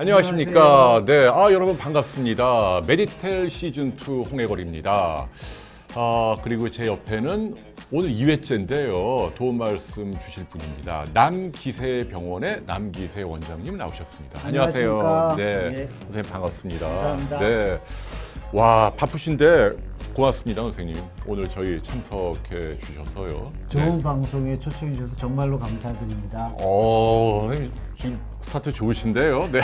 안녕하십니까. 안녕하세요. 네, 여러분 반갑습니다. 메디텔 시즌2 홍해걸입니다. 그리고 제 옆에는 오늘 2회째인데요. 도움 말씀 주실 분입니다. 남기세병원의 남기세 원장님 나오셨습니다. 안녕하세요. 안녕하십니까. 네, 네. 선생님 반갑습니다. 감사합니다. 네. 와, 바쁘신데 고맙습니다, 선생님. 오늘 저희 참석해 주셔서요. 좋은 방송에 초청해 주셔서 정말로 감사드립니다. 선생님 지금 스타트 좋으신데요. 네.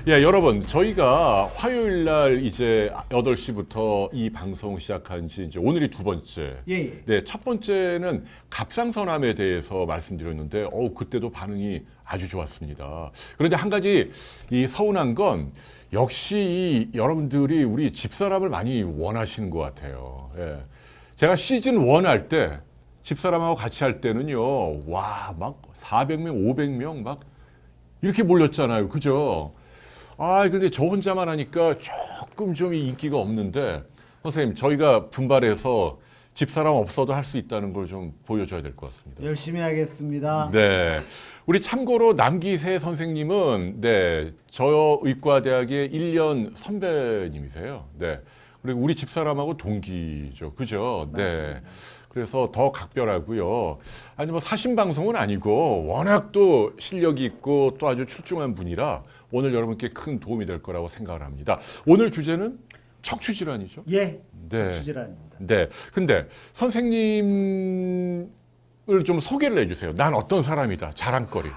예, 여러분, 저희가 화요일 날 이제 8시부터 이 방송 시작한 지 이제 오늘이 두 번째. 예. 네, 첫 번째는 갑상선암에 대해서 말씀드렸는데, 그때도 반응이 아주 좋았습니다. 그런데 한 가지 이 서운한 건 역시 이 여러분들이 우리 집사람을 많이 원하시는 것 같아요. 예. 제가 시즌 1 할 때 집사람하고 같이 할 때는요, 와, 막 400명, 500명 막 이렇게 몰렸잖아요. 그죠? 근데 저 혼자만 하니까 조금 좀 인기가 없는데, 선생님, 저희가 분발해서 집사람 없어도 할 수 있다는 걸 좀 보여줘야 될 것 같습니다. 열심히 하겠습니다. 네. 우리 참고로 남기세 선생님은, 네, 저 의과대학의 1년 선배님이세요. 네. 그리고 우리 집사람하고 동기죠. 그죠? 네. 그래서 더 각별하고요. 아니 뭐 사신방송은 아니고 워낙 또 실력이 있고 또 아주 출중한 분이라 오늘 여러분께 큰 도움이 될 거라고 생각을 합니다. 오늘 주제는 척추질환이죠? 예. 네. 척추질환입니다. 네. 근데 선생님을 좀 소개를 해주세요. 난 어떤 사람이다. 자랑거리.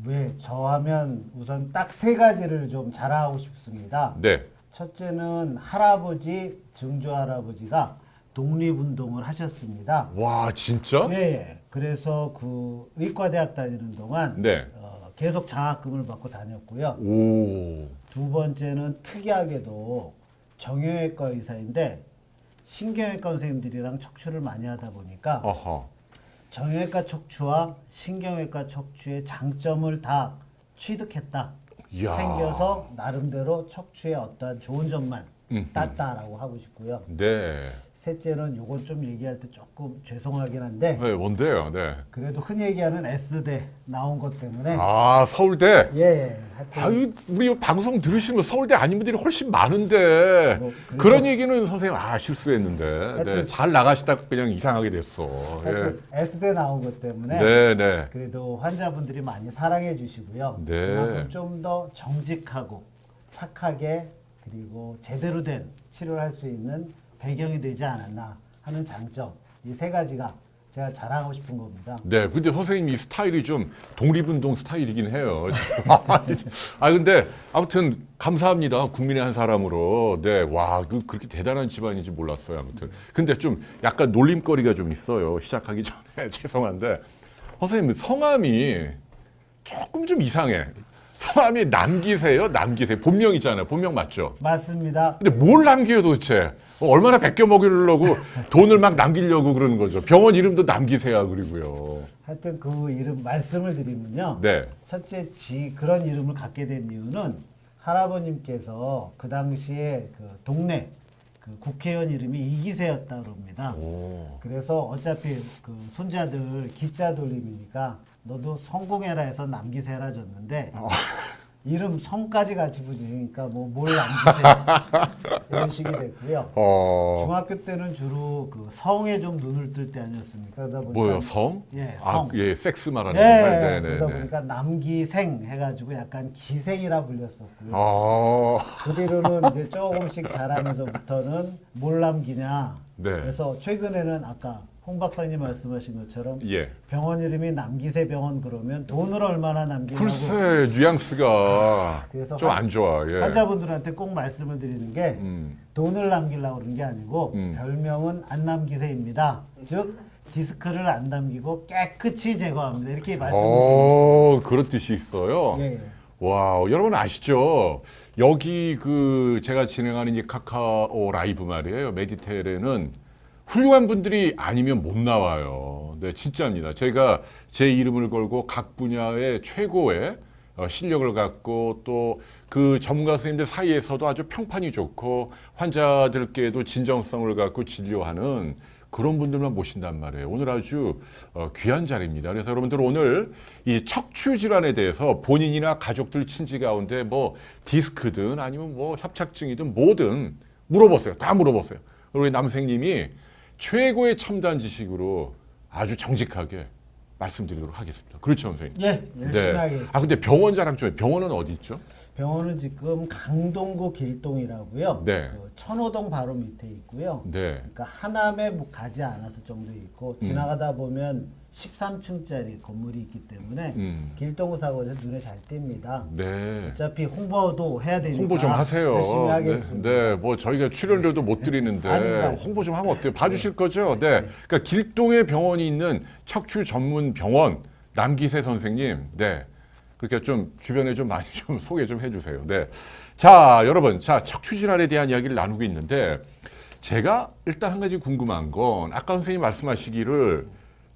왜 저하면 우선 딱 세 가지를 좀 자랑하고 싶습니다. 네. 첫째는 할아버지, 증조 할아버지가 독립운동을 하셨습니다. 와, 진짜? 예. 그래서 그 의과대학 다니는 동안 네. 계속 장학금을 받고 다녔고요. 오. 두 번째는 특이하게도 정형외과 의사인데 신경외과 선생님들이랑 척추를 많이 하다 보니까 어허. 정형외과 척추와 신경외과 척추의 장점을 다 취득했다. 이야. 챙겨서 나름대로 척추의 어떠한 좋은 점만 땄다라고 하고 싶고요. 네. 셋째는 요건 좀 얘기할 때 조금 죄송하긴 한데 네, 뭔데요? 네. 그래도 흔히 얘기하는 S대 나온 것 때문에 서울대? 예. 하여튼 우리 방송 들으시는 거 서울대 아닌 분들이 훨씬 많은데 그리고- 그런 얘기는 선생님 실수했는데 네, 하여튼- 잘 나가시다 그냥 이상하게 됐어. 하여튼 S대 나온 것 때문에 네, 네. 그래도 환자분들이 많이 사랑해 주시고요. 네. 그만큼 좀 더 정직하고 착하게 그리고 제대로 된 치료를 할 수 있는 배경이 되지 않았나 하는 장점 이 세 가지가 제가 자랑하고 싶은 겁니다. 네, 근데 선생님 이 스타일이 좀 독립운동 스타일이긴 해요. 근데 아무튼 감사합니다. 국민의 한 사람으로. 네, 와, 그렇게 대단한 집안인지 몰랐어요. 아무튼. 근데 좀 약간 놀림거리가 좀 있어요. 시작하기 전에 죄송한데 선생님 성함이 조금 좀 이상해. 성함이 남기세요? 남기세. 본명이잖아요. 본명 맞죠? 맞습니다. 근데 뭘 남겨요 도대체? 얼마나 베껴 먹이려고 돈을 막 남기려고 그러는 거죠. 병원 이름도 남기세요. 그리고요. 하여튼 그 이름 말씀을 드리면요. 네. 첫째 그런 이름을 갖게 된 이유는 할아버님께서 그 당시에 그 동네 그 국회의원 이름이 이기세였다 그럽니다. 오. 그래서 어차피 그 손자들 기자 돌림이니까 너도 성공해라 해서 남기세라 줬는데 이름 성까지 같이 붙이니까 뭐 뭘 남기세 이런 식이 됐고요. 중학교 때는 주로 그 성에 좀 눈을 뜰 때 아니었습니까? 그러다 보니까 뭐요? 성? 예, 성. 예, 섹스 말하는 네, 건가요? 네, 네, 그러다 네. 보니까 남기생 해가지고 약간 기생이라 불렸었고요. 그 뒤로는 이제 조금씩 자라면서부터는 뭘 남기냐. 네. 그래서 최근에는 아까 홍 박사님 말씀하신 것처럼 예. 병원 이름이 남기세 병원 그러면 돈을 얼마나 남기냐고 글쎄, 뉘앙스가 그래서 좀 안 좋아. 예. 환자분들한테 꼭 말씀을 드리는 게 돈을 남기려고 그런 게 아니고 별명은 안 남기세입니다. 즉 디스크를 안 남기고 깨끗이 제거합니다. 이렇게 말씀을 드립니다. 그런 뜻이 있어요. 예. 와, 여러분 아시죠? 여기 제가 진행하는 이 카카오 라이브 말이에요. 메디텔에는 훌륭한 분들이 아니면 못 나와요. 네, 진짜입니다. 제가 제 이름을 걸고 각 분야의 최고의 실력을 갖고 또 그 전문가 선생님들 사이에서도 아주 평판이 좋고 환자들께도 진정성을 갖고 진료하는 그런 분들만 모신단 말이에요. 오늘 아주 귀한 자리입니다. 그래서 여러분들 오늘 이 척추 질환에 대해서 본인이나 가족들 친지 가운데 뭐 디스크든 아니면 뭐 협착증이든 뭐든 물어보세요. 다 물어보세요. 우리 남생님이 최고의 첨단 지식으로 아주 정직하게 말씀드리도록 하겠습니다. 그렇죠, 선생님? 예, 열심히 하겠습니다. 근데 병원 자랑 좀 해요. 병원은 어디 있죠? 병원은 지금 강동구 길동이라고요. 네. 그 천호동 바로 밑에 있고요. 네. 그러니까 하남에 뭐 가지 않아서 정도 있고 지나가다 보면 13층짜리 건물이 있기 때문에 길동구 사거리에서 눈에 잘 띕니다. 네. 어차피 홍보도 해야 되니까 홍보 좀 하세요. 열심히 하겠습니다. 네, 뭐 저희가 출연료도 못 드리는데 아닙니다. 홍보 좀 하면 어때요? 봐주실 거죠? 네. 그러니까 길동에 병원이 있는 척추 전문 병원 남기세 선생님. 네. 그렇게 좀 주변에 좀 많이 좀 소개 좀 해주세요. 네. 자, 여러분, 자 척추 질환에 대한 이야기를 나누고 있는데 제가 일단 한 가지 궁금한 건 아까 선생님 말씀하시기를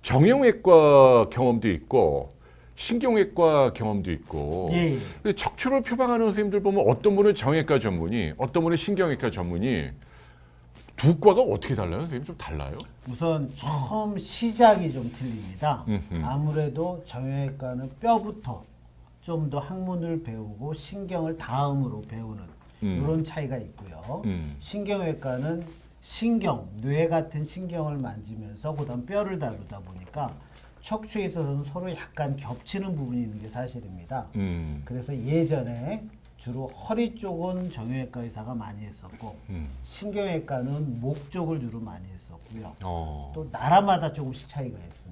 정형외과 경험도 있고 신경외과 경험도 있고 예. 근데 척추를 표방하는 선생님들 보면 어떤 분은 정형외과 전문의, 어떤 분은 신경외과 전문의 두 과가 어떻게 달라요? 선생님 좀 달라요? 우선 처음 시작이 좀 틀립니다. 음흠. 아무래도 정형외과는 뼈부터 좀 더 학문을 배우고 신경을 다음으로 배우는 이런 차이가 있고요. 신경외과는 신경, 뇌 같은 신경을 만지면서 그다음 뼈를 다루다 보니까 척추에 있어서는 서로 약간 겹치는 부분이 있는 게 사실입니다. 그래서 예전에 주로 허리 쪽은 정형외과 의사가 많이 했었고 신경외과는 목 쪽을 주로 많이 했었고요. 또 나라마다 조금씩 차이가 있습니다.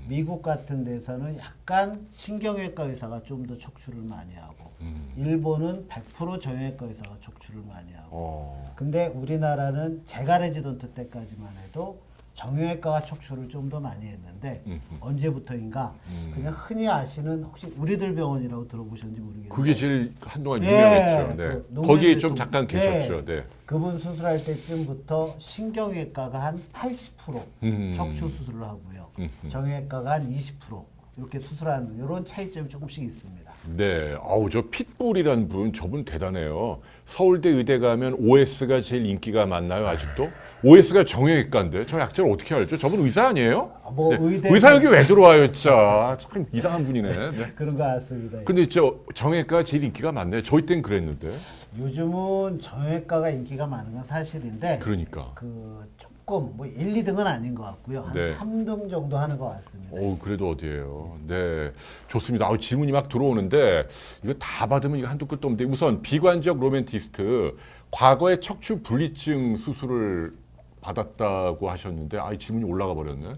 미국 같은 데서는 약간 신경외과 의사가 좀 더 척추를 많이 하고 일본은 100% 정형외과 의사가 척추를 많이 하고 근데 우리나라는 제가 레지던트 때까지만 해도 정형외과가 척추를 좀 더 많이 했는데 언제부터인가 그냥 흔히 아시는 혹시 우리들 병원이라고 들어보셨는지 모르겠는데 그게 제일 한동안 예, 유명했죠. 네. 그 노무현 거기에 좀 대통령. 잠깐 네. 계셨죠. 네. 그분 수술할 때쯤부터 신경외과가 한 80% 척추 수술을 하고요. 정형외과가 한 20% 이렇게 수술하는 이런 차이점이 조금씩 있습니다. 네, 아우 저 핏불이란 분 저분 대단해요. 서울대 의대 가면 OS가 제일 인기가 많나요 아직도? OS가 정형외과인데 저 약자를 어떻게 알죠? 저분 의사 아니에요? 뭐 네. 의사 여기 왜 들어와요, 진짜 참 이상한 분이네. 네. 그런 것 같습니다. 근데 저 정형외과 제일 인기가 많네. 저희 땐 그랬는데. 요즘은 정형외과가 인기가 많은 건 사실인데 그러니까. 그 조금 뭐 1, 2등은 아닌 것 같고요. 한 네. 3등 정도 하는 것 같습니다. 그래도 어디예요? 네, 좋습니다. 질문이 막 들어오는데 이거 다 받으면 이거 한도 끝도 없는데 우선 비관적 로맨티스트 과거에 척추 분리증 수술을 받았다고 하셨는데 이 질문이 올라가 버렸네.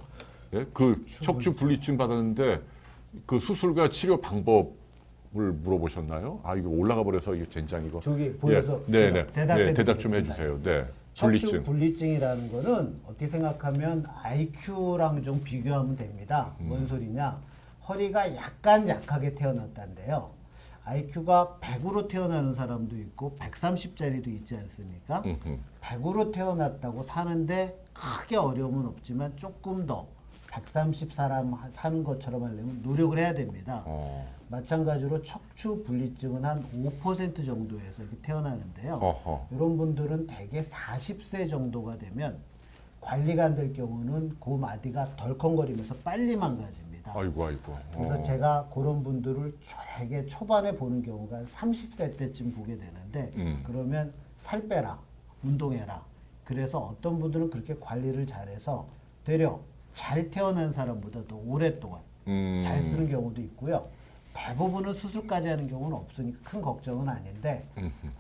예? 그 척추 분리증 받았는데 그 수술과 치료 방법을 물어보셨나요? 이거 올라가 버려서 이거 젠장 이거. 저기 보여서 네, 제가 네, 대답해 대답 좀 드리겠습니다. 해주세요. 네, 척추 분리증. 분리증이라는 거는 어떻게 생각하면 IQ랑 좀 비교하면 됩니다. 뭔 소리냐? 허리가 약간 약하게 태어났다는데요. IQ가 100으로 태어나는 사람도 있고 130짜리도 있지 않습니까? 100으로 태어났다고 사는데 크게 어려움은 없지만 조금 더 130 사람 사는 것처럼 하려면 노력을 해야 됩니다. 마찬가지로 척추 분리증은 한 5% 정도에서 이렇게 태어나는데요. 이런 분들은 대개 40세 정도가 되면 관리가 안 될 경우는 그 마디가 덜컹거리면서 빨리 망가집니다. 아이고. 그래서 제가 그런 분들을 되게 초반에 보는 경우가 한 30세 때쯤 보게 되는데 그러면 살 빼라, 운동해라. 그래서 어떤 분들은 그렇게 관리를 잘해서 되려 잘 태어난 사람보다 더 오랫동안 잘 쓰는 경우도 있고요. 대부분은 수술까지 하는 경우는 없으니까 큰 걱정은 아닌데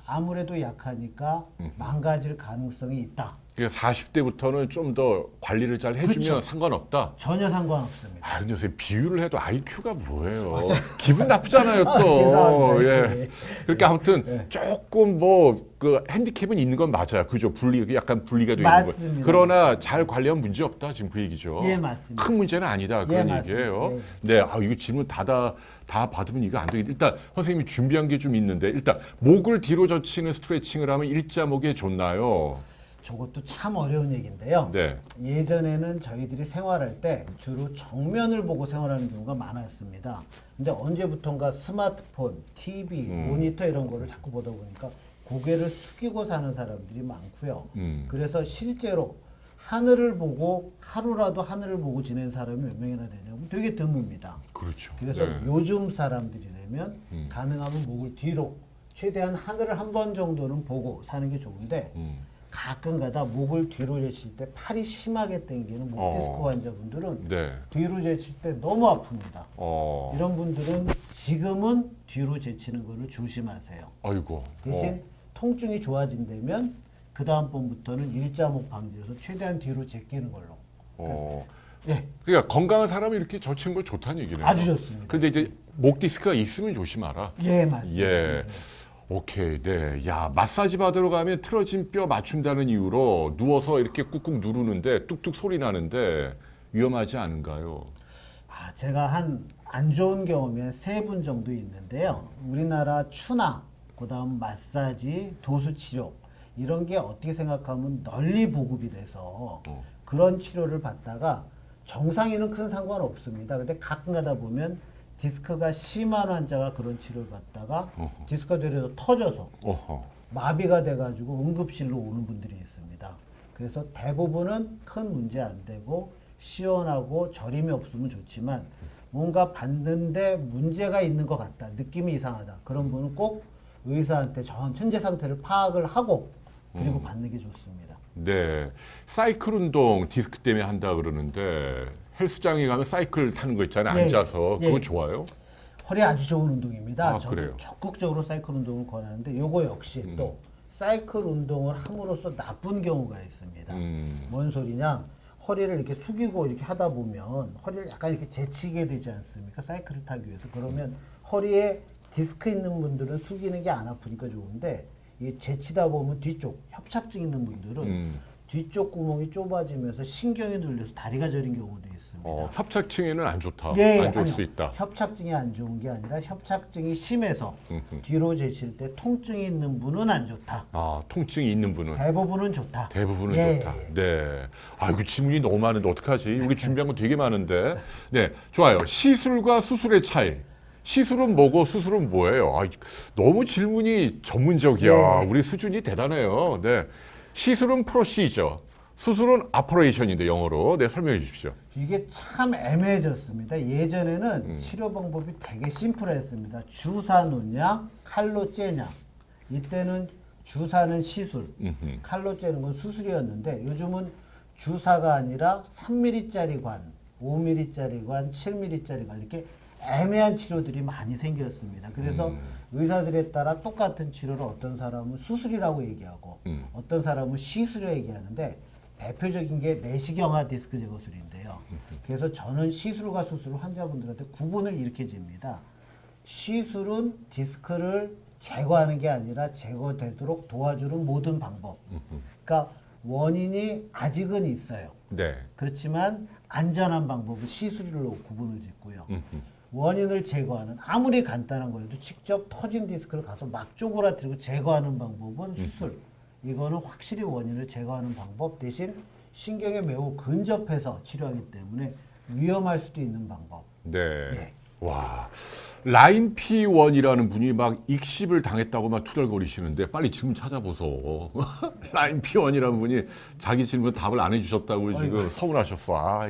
아무래도 약하니까 망가질 가능성이 있다. 그러니까 40대부터는 좀 더 관리를 잘 해주면 그렇죠. 상관없다. 전혀 상관없습니다. 근데 요새 비유를 해도 IQ가 뭐예요? 기분 나쁘잖아요, 또. 죄송합니다. 예. 예. 그러니까 아무튼 예. 조금 뭐 그 핸디캡은 있는 건 맞아요. 그죠? 약간 분리가 돼 있는 맞습니다. 거. 그러나 잘 관리하면 문제 없다. 지금 그 얘기죠. 예, 맞습니다. 큰 문제는 아니다. 그런 맞습니다. 얘기예요. 예. 네, 이거 질문 다 받으면 이거 안 되겠다. 일단 선생님이 준비한 게 좀 있는데 일단 목을 뒤로 젖히는 스트레칭을 하면 일자목에 좋나요? 저것도 참 어려운 얘기인데요. 네. 예전에는 저희들이 생활할 때 주로 정면을 보고 생활하는 경우가 많았습니다. 근데 언제부턴가 스마트폰, TV, 모니터 이런 거를 자꾸 보다 보니까 고개를 숙이고 사는 사람들이 많고요. 그래서 실제로 하늘을 보고 하루라도 하늘을 보고 지낸 사람이 몇 명이나 되냐면 되게 드뭅니다. 그렇죠. 그래서 네. 요즘 사람들이라면 가능하면 목을 뒤로 최대한 하늘을 한 번 정도는 보고 사는 게 좋은데 가끔 가다 목을 뒤로 제칠 때 팔이 심하게 당기는 목 디스크 환자분들은 네. 뒤로 제칠 때 너무 아픕니다. 어. 이런 분들은 지금은 뒤로 제치는 거를 조심하세요. 아이고. 대신 통증이 좋아진다면 그 다음번부터는 일자목 방지해서 최대한 뒤로 제끼는 걸로. 예, 그러니까 건강한 사람이 이렇게 젖히는 거 좋다는 얘기네요. 아주 좋습니다. 근데 이제 목 디스크가 있으면 조심하라. 예, 맞습니다. 예. 오케이, 네. 야, 마사지 받으러 가면 틀어진 뼈 맞춘다는 이유로 누워서 이렇게 꾹꾹 누르는데 뚝뚝 소리 나는데 위험하지 않은가요? 아, 제가 한 안 좋은 경험이 한 3분 정도 있는데요. 우리나라 추나, 그다음 마사지, 도수치료 이런 게 어떻게 생각하면 널리 보급이 돼서 그런 치료를 받다가 정상인은 큰 상관없습니다. 근데 가끔 가다 보면 디스크가 심한 환자가 그런 치료를 받다가 디스크가 되려서 터져서 어허. 마비가 돼가지고 응급실로 오는 분들이 있습니다. 그래서 대부분은 큰 문제 안 되고 시원하고 저림이 없으면 좋지만 뭔가 받는데 문제가 있는 것 같다, 느낌이 이상하다, 그런 분은 꼭 의사한테 현재 상태를 파악을 하고 그리고 받는 게 좋습니다. 네. 사이클 운동 디스크 때문에 한다 그러는데 헬스장에 가면 사이클 타는 거 있잖아요. 예, 앉아서. 예. 그거 좋아요? 허리 아주 좋은 운동입니다. 아, 저도 그래요? 적극적으로 사이클 운동을 권하는데 요거 역시 또 사이클 운동을 함으로써 나쁜 경우가 있습니다. 뭔 소리냐? 허리를 이렇게 숙이고 이렇게 하다 보면 허리를 약간 이렇게 제치게 되지 않습니까? 사이클을 타기 위해서. 그러면 허리에 디스크 있는 분들은 숙이는 게 안 아프니까 좋은데 이 제치다 보면 뒤쪽 협착증 있는 분들은 뒤쪽 구멍이 좁아지면서 신경이 눌려서 다리가 저린 경우도 있습니다. 협착증에는 안 좋다. 예, 안 좋을 아니요. 수 있다. 협착증이 안 좋은 게 아니라 협착증이 심해서 뒤로 제칠 때 통증이 있는 분은 안 좋다. 아, 통증이 있는 분은 대부분은 좋다. 대부분은 예, 좋다. 예. 네. 아이고, 질문이 너무 많은데 어떡하지? 우리 준비한 거 되게 많은데. 네, 좋아요. 시술과 수술의 차이. 시술은 뭐고 수술은 뭐예요? 아, 너무 질문이 전문적이야. 네. 우리 수준이 대단해요. 네. 시술은 프로시저, 수술은 아퍼레이션인데 영어로. 네, 설명해 주십시오. 이게 참 애매해졌습니다. 예전에는 치료 방법이 되게 심플했습니다. 주사 놓냐, 칼로 째냐. 이때는 주사는 시술, 칼로 째는 건 수술이었는데 요즘은 주사가 아니라 3mm짜리 관, 5mm짜리 관, 7mm짜리 관 이렇게 애매한 치료들이 많이 생겼습니다. 그래서 의사들에 따라 똑같은 치료를 어떤 사람은 수술이라고 얘기하고 어떤 사람은 시술이라고 얘기하는데 대표적인 게 내시경화 디스크 제거술인데요. 그래서 저는 시술과 수술을 환자분들한테 구분을 이렇게 집니다. 시술은 디스크를 제거하는 게 아니라 제거되도록 도와주는 모든 방법. 그러니까 원인이 아직은 있어요. 네. 그렇지만 안전한 방법은 시술로 구분을 짓고요. 원인을 제거하는 아무리 간단한 거라도 직접 터진 디스크를 가서 막 쪼그라뜨리고 제거하는 방법은 수술. 이거는 확실히 원인을 제거하는 방법 대신 신경에 매우 근접해서 치료하기 때문에 위험할 수도 있는 방법. 네. 예. 와. 라인 P1이라는 분이 막 익십을 당했다고 막 투덜거리시는데 빨리 지금 찾아보소. 라인 P1이라는 분이 자기 질문 답을 안 해주셨다고 지금 서운하셨어.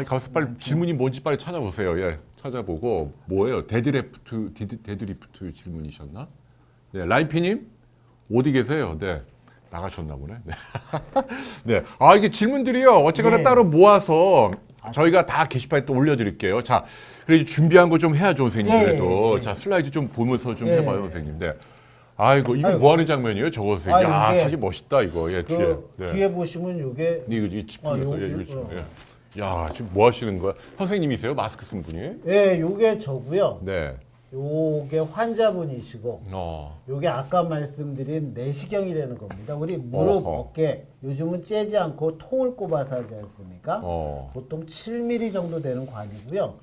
가서 빨리 질문이 뭔지 빨리 찾아보세요. 예, 찾아보고 뭐예요? 데드리프트 질문이셨나? 네, 라인 P님 어디 계세요? 네. 나가셨나 보네. 네. 네. 이게 질문들이요. 어쨌거나 네. 따로 모아서 저희가 다 게시판에 또 올려드릴게요. 자, 그래도 준비한 거 좀 해야죠, 선생님. 예, 그래도. 예. 자, 슬라이드 좀 보면서 좀 예. 해봐요, 선생님. 네. 아이고, 이거 아이고. 뭐 하는 장면이에요, 저거, 선생님? 이게 사진 멋있다, 이거. 예, 뒤에. 네. 뒤에 보시면 요게 이거 집중해서, 예, 이거 좀. 요- 예. 야, 지금 뭐 하시는 거야? 선생님이세요? 마스크 쓴 분이? 예, 요게 저고요. 네. 요게 환자분이시고 어. 요게 아까 말씀드린 내시경이라는 겁니다. 우리 무릎, 어허. 어깨 요즘은 째지 않고 통을 꼽아서 하지 않습니까? 어. 보통 7mm 정도 되는 관이고요.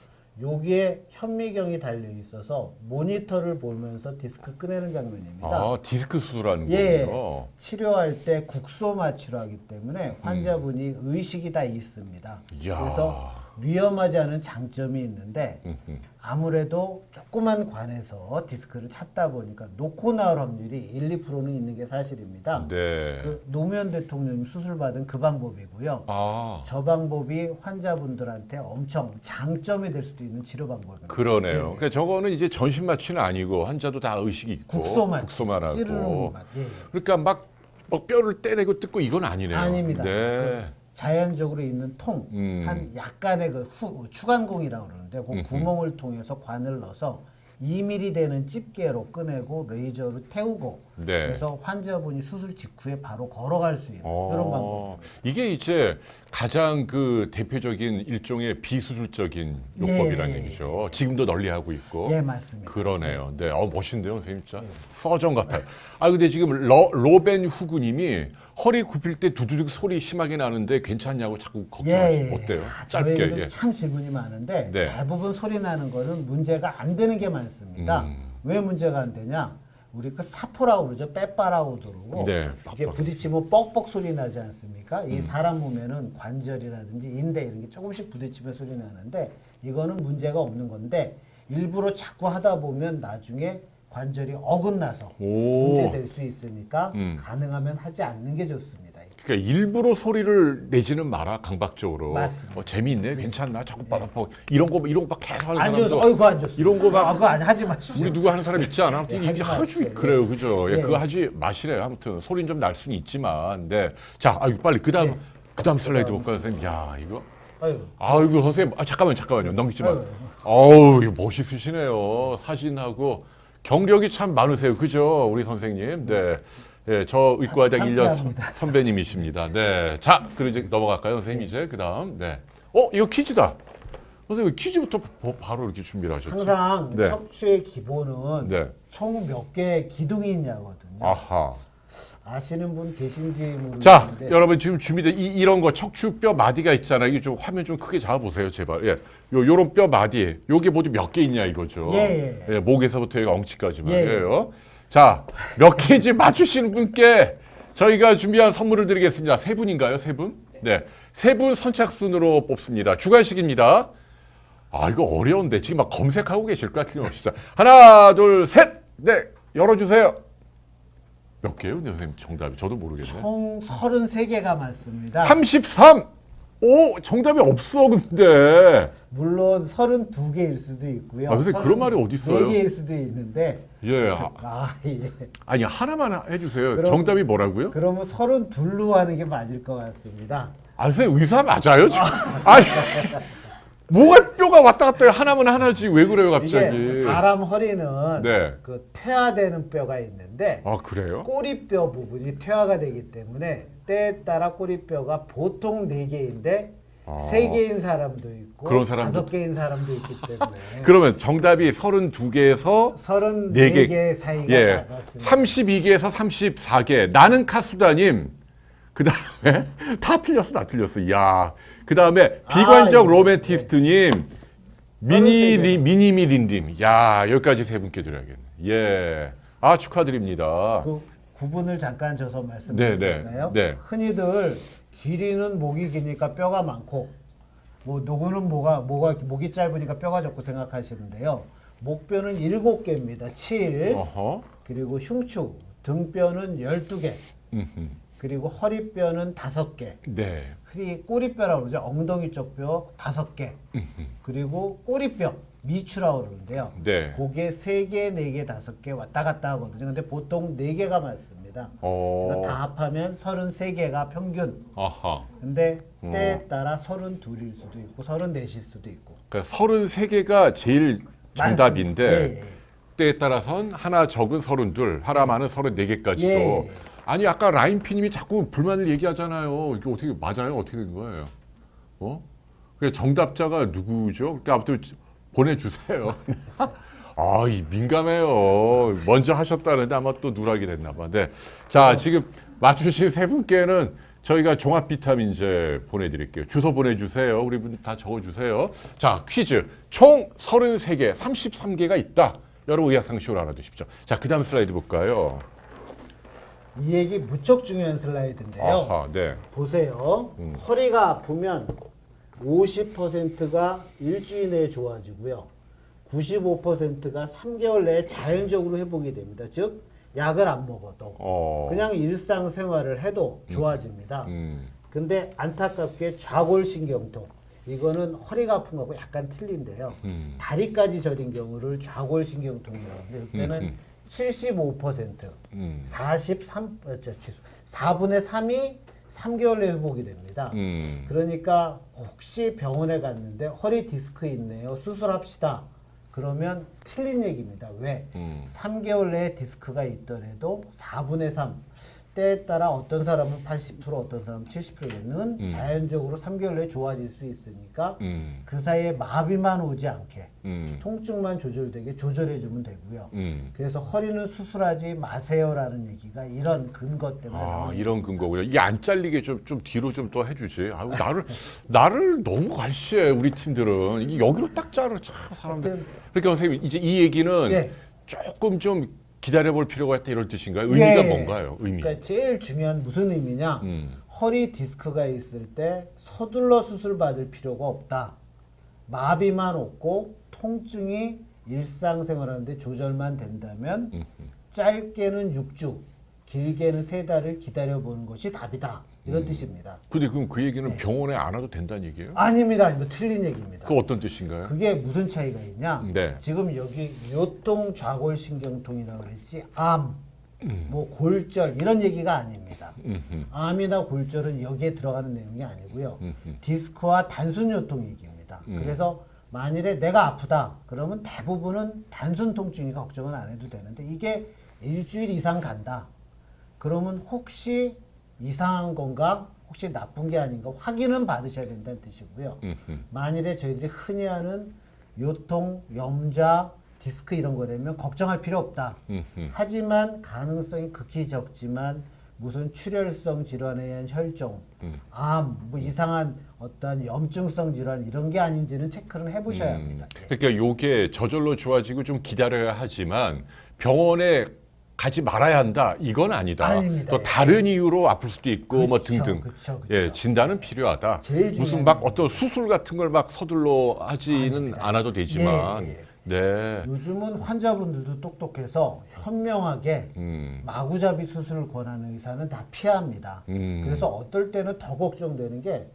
여기에 현미경이 달려 있어서 모니터를 보면서 디스크 꺼내는 장면입니다. 디스크 수술하는 예, 거군요. 치료할 때 국소 마취를 하기 때문에 환자분이 의식이 다 있습니다. 이야. 그래서 위험하지 않은 장점이 있는데 아무래도 조그만 관에서 디스크를 찾다 보니까 놓고 나올 확률이 1~2%는 있는 게 사실입니다. 네. 그 노무현 대통령이 수술받은 그 방법이고요. 아, 저 방법이 환자분들한테 엄청 장점이 될 수도 있는 치료 방법입니다. 그러네요. 예. 그러니까 저거는 이제 전신 마취는 아니고 환자도 다 의식이 있고 국소만 국소만 찌르는 하고. 맛. 예. 그러니까 막 뼈를 떼내고 뜯고 이건 아니네요. 아닙니다. 네. 그 자연적으로 있는 통, 한 약간의 그 추간공이라고 그러는데 그 구멍을 통해서 관을 넣어서 2mm 되는 집게로 꺼내고 레이저로 태우고 네. 그래서 환자분이 수술 직후에 바로 걸어갈 수 있는 이런 방법. 이게 이제 가장 그 대표적인 일종의 비수술적인 예, 요법이라는 예, 얘기죠. 지금도 널리 하고 있고. 예, 맞습니다. 그러네요. 네, 멋있는데요, 선생님 진짜 서전 같아요. 아 근데 지금 로벤 후구님이 허리 굽힐 때 두두둑 소리 심하게 나는데 괜찮냐고 자꾸 걱정하시고 어때요? 짧게. 저희는 예. 참 질문이 많은데 네. 대부분 소리 나는 거는 문제가 안 되는 게 많습니다. 음. 왜 문제가 안 되냐? 우리 그 사포라고 그러죠. 빼빠라고 그러고 네, 이게 부딪히면 뻑뻑 소리 나지 않습니까? 이 사람 몸에는 관절이라든지 인대 이런 게 조금씩 부딪히면 소리 나는데 이거는 문제가 없는 건데 일부러 자꾸 하다 보면 나중에 관절이 어긋나서 문제될 수 있으니까 가능하면 하지 않는 게 좋습니다. 그러니까 일부러 소리를 내지는 마라 강박적으로. 맞습니다. 재미있네, 괜찮나, 자꾸 빠바빠 이런 거 막 계속 하는 안 사람도. 좋습니다. 그거 안 좋습니다. 이런 거 막 그거 하지 마십시오. 우리 누구 하는 사람 있지 않아? 예, 이게 하지 하루 마십시오. 종일 그래요, 그죠? 예, 예. 그거 하지 마시래요. 아무튼 소리는 좀 날 수는 있지만, 네. 자, 빨리 그다음 슬라이드 볼까요, 선생님? 야, 이거. 아유. 선생님, 잠깐만요. 넘기지 마. 아유. 이거 멋있으시네요. 사진하고 경력이 참 많으세요, 그죠? 우리 선생님. 네. 예, 저 의과대학 1년 창피합니다. 선배님이십니다. 네. 자, 그럼 이제 넘어갈까요, 선생님? 이제 그다음. 네. 이거 퀴즈다. 선생님 퀴즈부터 바로 이렇게 준비를 하셨죠? 항상 네. 척추의 기본은 네. 총 몇 개의 기둥이 있냐거든요. 아하. 아시는 분 계신지 모르겠는데. 자, 여러분 지금 준비된 이런 거 척추뼈 마디가 있잖아요. 이게 좀 화면 좀 크게 잡아 보세요, 제발. 예. 요런 뼈 마디. 요게 모두 몇 개 있냐 이거죠. 예. 목에서부터 여기 엉치까지 예. 말이에요. 자, 몇 개인지 맞추시는 분께 저희가 준비한 선물을 드리겠습니다. 세 분인가요? 세 분? 네. 세 분 선착순으로 뽑습니다. 주관식입니다. 이거 어려운데 지금 막 검색하고 계실 거야, 틀림없이. 자, 하나, 둘, 셋. 네. 열어주세요. 몇 개요, 네, 선생님? 정답이 저도 모르겠네. 총 33개가 맞습니다. 33. 오, 정답이 없어 근데. 물론 32개일 수도 있고요. 선생님 그런 말이 어디 있어요? 4개일 수도 있는데. 예. 예. 아니 하나만 해주세요. 그럼- 정답이 뭐라고요? 그러면 32로 하는 게 맞을 것 같습니다. 선생님 의사 맞아요? 아니 뭐가 뼈가 왔다 갔다 해요? 하나면 하나지 왜 그래요 갑자기? 이게 사람 허리는 네. 그 퇴화되는 뼈가 있는데 그래요? 꼬리뼈 부분이 퇴화가 되기 때문에 때에 따라 꼬리뼈가 보통 4개인데 3개인 사람도 있고 그런 사람도- 5개인 사람도 있기 때문에 그러면 정답이 32개에서 34개 사이가 예, 맞습니다. 32개에서 34개. 나는 카수다님. 그 다음에 다 틀렸어, 나 틀렸어. 이야. 그 다음에 비관적 이거, 로맨티스트님, 네. 미니미린님. 야, 여기까지 세 분께 드려야겠네. 예. 축하드립니다. 그 구분을 잠깐 줘서 말씀드릴까요? 네. 흔히들 길이는 목이 기니까 뼈가 많고 뭐 누구는 목이 짧으니까 뼈가 적고 생각하시는데요. 목뼈는 7개입니다. 7. 어허. 그리고 흉추, 등뼈는 12개. 그리고 허리뼈는 5개. 네. 꼬리뼈라고 그러죠. 엉덩이 쪽 뼈 5개. 그리고 꼬리뼈, 미추라고 그러는데요. 네. 그게 3개, 4개, 5개 왔다 갔다 하거든요. 근데 보통 4개가 맞습니다. 그래서 다 합하면 33개가 평균. 아하. 근데 때에 따라 32일 수도 있고 34일 수도 있고. 그러니까 33개가 제일 정답인데 많습니다. 예. 때에 따라선 하나 적은 32, 하나 많은 34개까지도. 예. 아니 아까 라인피님이 자꾸 불만을 얘기하잖아요. 이게 어떻게 맞아요? 어떻게 된 거예요? 그 정답자가 누구죠? 그러니까 아무튼 보내주세요. 이 민감해요. 먼저 하셨다는데 아마 또 누락이 됐나 봐. 네. 자, 지금 맞추신 세 분께는 저희가 종합 비타민제 보내드릴게요. 주소 보내주세요. 우리 분 다 적어주세요. 자, 퀴즈. 총 33개, 33개가 있다. 여러분 의학상식으로 알아두십시오. 자, 그 다음 슬라이드 볼까요? 이 얘기 무척 중요한 슬라이드인데요. 아하, 네. 보세요. 허리가 아프면 50%가 일주일 내에 좋아지고요. 95%가 3개월 내에 자연적으로 회복이 됩니다. 즉 약을 안 먹어도 그냥 일상생활을 해도 좋아집니다. 근데 안타깝게 좌골신경통 이거는 허리가 아픈 거하고 약간 틀린데요. 다리까지 저린 경우를 좌골신경통이라고 하는데 그때는 75%, 4분의 3이 3개월 내에 회복이 됩니다. 그러니까 혹시 병원에 갔는데 허리 디스크 있네요. 수술합시다. 그러면 틀린 얘기입니다. 왜? 3개월 내에 디스크가 있더라도 4분의 3, 때에 따라 어떤 사람은 80%, 어떤 사람은 70%는 자연적으로 3개월 내에 좋아질 수 있으니까 그 사이에 마비만 오지 않게 통증만 조절되게 조절해주면 되고요. 그래서 허리는 수술하지 마세요라는 얘기가 이런 근거 때문에 나옵니다. 이런 근거고요. 이게 안 잘리게 좀 뒤로 좀 더 해주지. 아유, 나를 너무 관시해 우리 팀들은. 이게 여기로 딱 자르 참 사람들. 그러니까 선생님 이제 이 얘기는 예. 조금 좀 기다려볼 필요가 있다 이런 뜻인가요? 의미가 뭔가요? 의미. 그러니까 제일 중요한 무슨 의미냐? 허리 디스크가 있을 때 서둘러 수술 받을 필요가 없다. 마비만 없고 통증이 일상생활하는데 조절만 된다면 짧게는 6주, 길게는 3달을 기다려보는 것이 답이다. 이런 뜻입니다. 근데 그럼 그 얘기는 병원에 안 와도 된다는 얘기예요? 아닙니다. 이거 틀린 얘기입니다. 그 어떤 뜻인가요? 그게 무슨 차이가 있냐? 네. 지금 여기 요통 좌골신경통이라고 그랬지 암, 뭐 골절 이런 얘기가 아닙니다. 암이나 골절은 여기에 들어가는 내용이 아니고요. 디스크와 단순 요통 얘기입니다. 그래서 만일에 내가 아프다 그러면 대부분은 단순 통증이니까 걱정은 안 해도 되는데 이게 일주일 이상 간다. 그러면 혹시 이상한 건가? 혹시 나쁜 게 아닌가? 확인은 받으셔야 된다는 뜻이고요. 만일에 저희들이 흔히 하는 요통, 염좌, 디스크 이런 거 되면 걱정할 필요 없다. 하지만 가능성이 극히 적지만 무슨 출혈성 질환에 의한 혈종, 암, 뭐 이상한 어떤 염증성 질환 이런 게 아닌지는 체크를 해보셔야 합니다. 그러니까 요게 저절로 좋아지고 좀 기다려야 하지만 병원에 가지 말아야 한다. 이건 아니다. 아닙니다. 또 다른 이유로 아플 수도 있고 뭐 그쵸, 등등. 그쵸. 예, 진단은 필요하다. 제일 무슨 중요한 막 어떤 수술 같은 걸 막 서둘러 하지는 아닙니다. 않아도 되지만. 예. 네. 요즘은 환자분들도 똑똑해서 현명하게 마구잡이 수술을 권하는 의사는 다 피합니다. 그래서 어떨 때는 더 걱정되는 게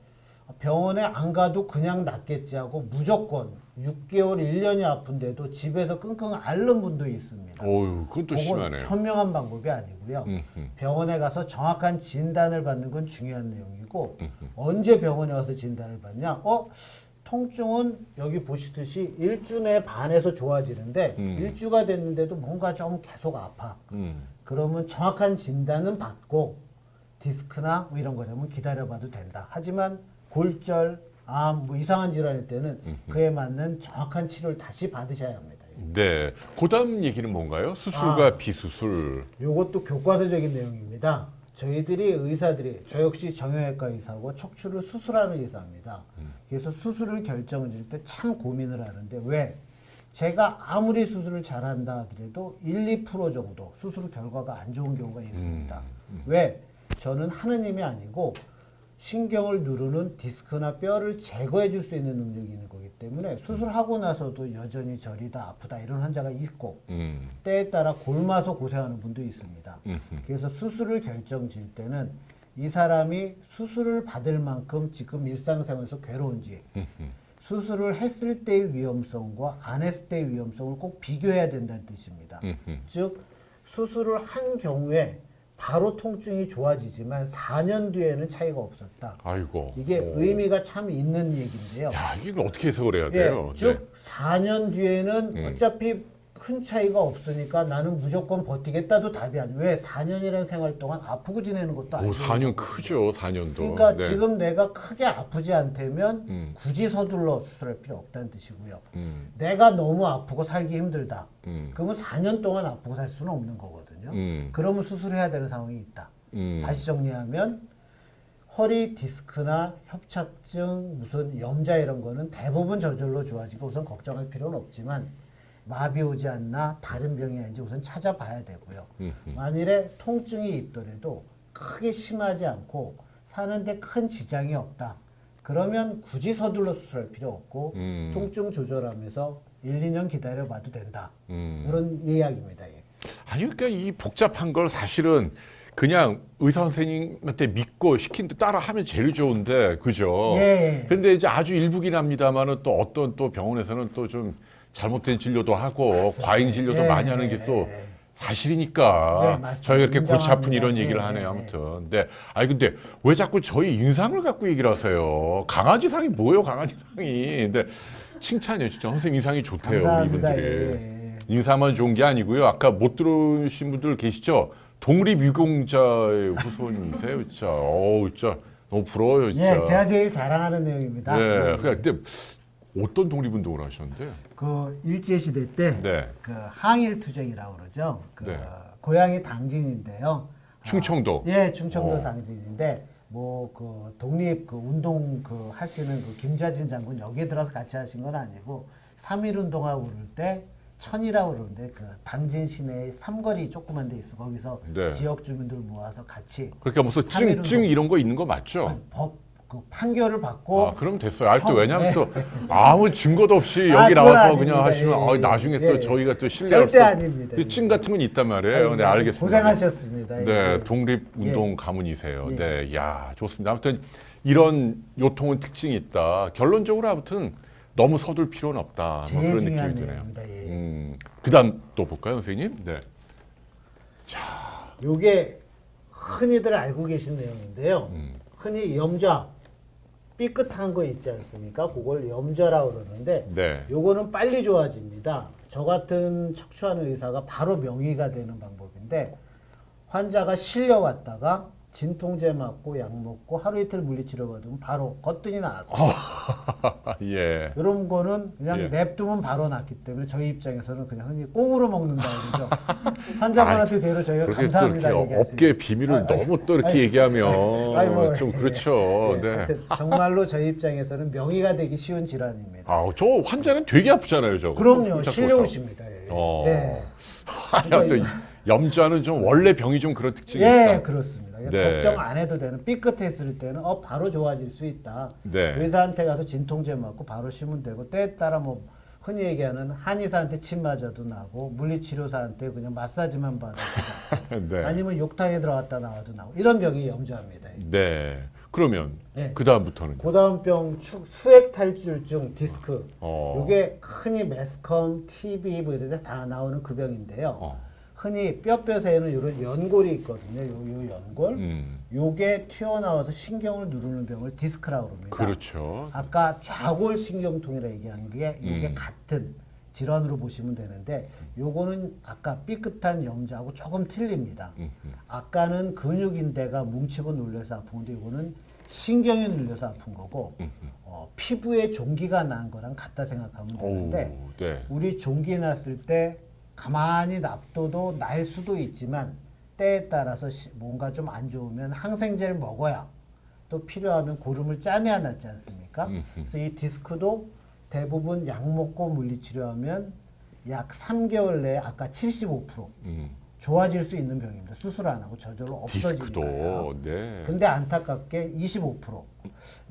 병원에 안 가도 그냥 낫겠지 하고 무조건 6개월, 1년이 아픈데도 집에서 끙끙 앓는 분도 있습니다. 어유, 그건 또 그건 심하네요. 현명한 방법이 아니고요. 병원에 가서 정확한 진단을 받는 건 중요한 내용이고 언제 병원에 와서 진단을 받냐? 통증은 여기 보시듯이 1주 내 반에서 좋아지는데 1주가 됐는데도 뭔가 좀 계속 아파. 그러면 정확한 진단은 받고 디스크나 뭐 이런 거 되면 기다려봐도 된다. 하지만 골절, 암, 뭐 이상한 질환일 때는 그에 맞는 정확한 치료를 다시 받으셔야 합니다. 네. 그다음 얘기는 뭔가요? 수술과 비수술. 이것도 교과서적인 내용입니다. 저희들이 의사들이 저 역시 정형외과 의사고 척추를 수술하는 의사입니다. 그래서 수술을 결정을 때 참 고민을 하는데 왜? 제가 아무리 수술을 잘한다 하더라도 1, 2% 정도 수술 결과가 안 좋은 경우가 있습니다. 왜? 저는 하느님이 아니고 신경을 누르는 디스크나 뼈를 제거해 줄 수 있는 능력이 있는 거기 때문에 수술하고 나서도 여전히 저리다 아프다 이런 환자가 있고 때에 따라 골마서 고생하는 분도 있습니다. 그래서 수술을 결정질 때는 이 사람이 수술을 받을 만큼 지금 일상생활에서 괴로운지 수술을 했을 때의 위험성과 안 했을 때의 위험성을 꼭 비교해야 된다는 뜻입니다. 즉 수술을 한 경우에 바로 통증이 좋아지지만 4년 뒤에는 차이가 없었다. 아이고. 이게 의미가 참 있는 얘기인데요. 야, 이걸 어떻게 해석을 해야 돼요? 즉 4년 뒤에는 어차피 큰 차이가 없으니까 나는 무조건 버티겠다도 답이 아니에요. 왜? 4년이라는 생활 동안 아프고 지내는 것도 아니고. 4년 크죠, 4년도. 그러니까 네. 지금 내가 크게 아프지 않다면 굳이 서둘러 수술할 필요 없다는 뜻이고요. 내가 너무 아프고 살기 힘들다. 그러면 4년 동안 아프고 살 수는 없는 거거든요. 그러면 수술해야 되는 상황이 있다. 다시 정리하면 허리 디스크나 협착증, 무슨 염좌 이런 거는 대부분 저절로 좋아지고 우선 걱정할 필요는 없지만 마비 오지 않나 다른 병이 아닌지 우선 찾아봐야 되고요. 만일에 통증이 있더라도 크게 심하지 않고 사는데 큰 지장이 없다. 그러면 굳이 서둘러 수술할 필요 없고 음. 통증 조절하면서 1, 2년 기다려봐도 된다. 음. 이런 이야기입니다. 예. 아니 그러니까 이 복잡한 걸 사실은 그냥 의사 선생님한테 믿고 시킨 대 따라 하면 제일 좋은데 그죠? 예. 근데 이제 아주 일부긴 합니다만은 또 어떤 또 병원에서는 또 좀 잘못된 진료도 하고 과잉 진료도 예, 많이 하는 게 또 예. 사실이니까 네, 맞습니다. 저희가 이렇게 골치 아픈 이런 인정합니다. 얘기를 예, 하네요. 예, 아무튼. 근데 아니 근데 왜 자꾸 저희 인상을 갖고 얘기를 하세요? 강아지상이 뭐예요, 강아지상이? 근데 칭찬이에요, 진짜 선생님 인상이 좋대요, 감사합니다. 이분들이. 예, 예. 인사만 좋은 게 아니고요. 아까 못 들으신 분들 계시죠? 독립유공자의 후손이세요, 진짜. 어우, 진짜 너무 부러워요, 진짜. 예, 제가 제일 자랑하는 내용입니다. 네, 예. 근데 어떤 독립운동을 하셨는데? 그 일제 시대 때 네. 그 항일 투쟁이라고 그러죠. 그 네. 고향이 당진인데요. 충청도. 예, 충청도 어. 당진인데 뭐 그 독립 그 운동 그 하시는 그 김좌진 장군 여기에 들어서 같이 하신 건 아니고 3.1 운동하고 그럴 때 천이라고 그러는데 그 당진 시내에 삼거리 조그만 데 있어. 거기서 네. 지역 주민들 모아서 같이 그러니까 무슨 삼일 증 운동. 이런 거 있는 거 맞죠? 법 그 판결을 받고 아, 그럼 됐어요. 아니, 또 형, 왜냐면 네. 또 아무 증거도 없이 아, 여기 그건 나와서 아닙니다. 그냥 하시면 예, 예, 나중에 예, 또 예. 저희가 또 신뢰할 절대 수 아닙니다. 증 같은 건 있단 말이에요. 아이고, 네, 알겠습니다. 고생하셨습니다. 네, 예. 독립운동 가문이세요. 예. 네, 야, 좋습니다. 아무튼 이런 요통은 특징이 있다. 결론적으로 아무튼 너무 서둘 필요는 없다. 뭐 제일 그런 중요한 느낌이 드네요. 내용입니다. 예. 그다음 또 볼까요, 선생님? 네. 요게 흔히들 알고 계신 내용인데요. 흔히 염좌 삐끗한 거 있지 않습니까? 그걸 염좌라고 그러는데 네. 요거는 빨리 좋아집니다. 저 같은 척추하는 의사가 바로 명의가 되는 방법인데 환자가 실려왔다가 진통제 맞고 약 먹고 하루 이틀 물리치료 받으면 바로 거뜬히 나왔어요. 예. 이런 거는 그냥 예. 냅두면 바로 낫기 때문에 저희 입장에서는 그냥 흔히 꽁으로 먹는다 그러죠. 환자분한테 대로 저희가 그렇게 또 감사합니다 이렇게 얘기했어요. 업계 비밀을 너무 또 이렇게 얘기하면 아니, 뭐, 좀 그렇죠. 예, 네. 하여튼 정말로 저희 입장에서는 명의가 되기 쉬운 질환입니다. 아, 저 환자는 되게 아프잖아요, 저거. 그럼요, 꼼짝도 실려오십니다. 예. 어. 예. 하여튼 염좌는 좀 원래 병이 좀 그런 특징이 예, 있다. 그렇습니다. 네. 걱정 안 해도 되는 삐끗했을 때는 바로 좋아질 수 있다. 네. 의사한테 가서 진통제 맞고 바로 쉬면 되고 때에 따라 뭐 흔히 얘기하는 한의사한테 침 맞아도 나고 물리치료사한테 그냥 마사지만 받아도 나고 네. 아니면 욕탕에 들어갔다 나와도 나고 이런 병이 염좌입니다. 네. 그러면 네. 그 다음부터는 고다음 병 수액 탈출증 디스크. 어. 이게 흔히 매스컴, TB 뭐 이런 데 다 나오는 그 병인데요. 어. 흔히 뼈뼈새에는 이런 연골이 있거든요. 요 연골. 요게 튀어나와서 신경을 누르는 병을 디스크라고 합니다. 그렇죠. 아까 좌골 신경통이라 얘기한 게 이게 음. 같은 질환으로 보시면 되는데 요거는 아까 삐끗한 염좌하고 조금 틀립니다. 아까는 근육인대가 뭉치고 눌려서 아픈 건데 요거는 신경이 눌려서 아픈 거고 피부에 종기가 난 거랑 같다 생각하면 되는데 오, 네. 우리 종기 났을 때 가만히 놔둬도 날 수도 있지만 때에 따라서 뭔가 좀 안 좋으면 항생제를 먹어야 또 필요하면 고름을 짜내야 낫지 않습니까? 그래서 이 디스크도 대부분 약 먹고 물리치료하면 약 3개월 내에 아까 75% 좋아질 수 있는 병입니다. 수술 안 하고 저절로 디스크도 없어지니까요. 네. 근데 안타깝게 25%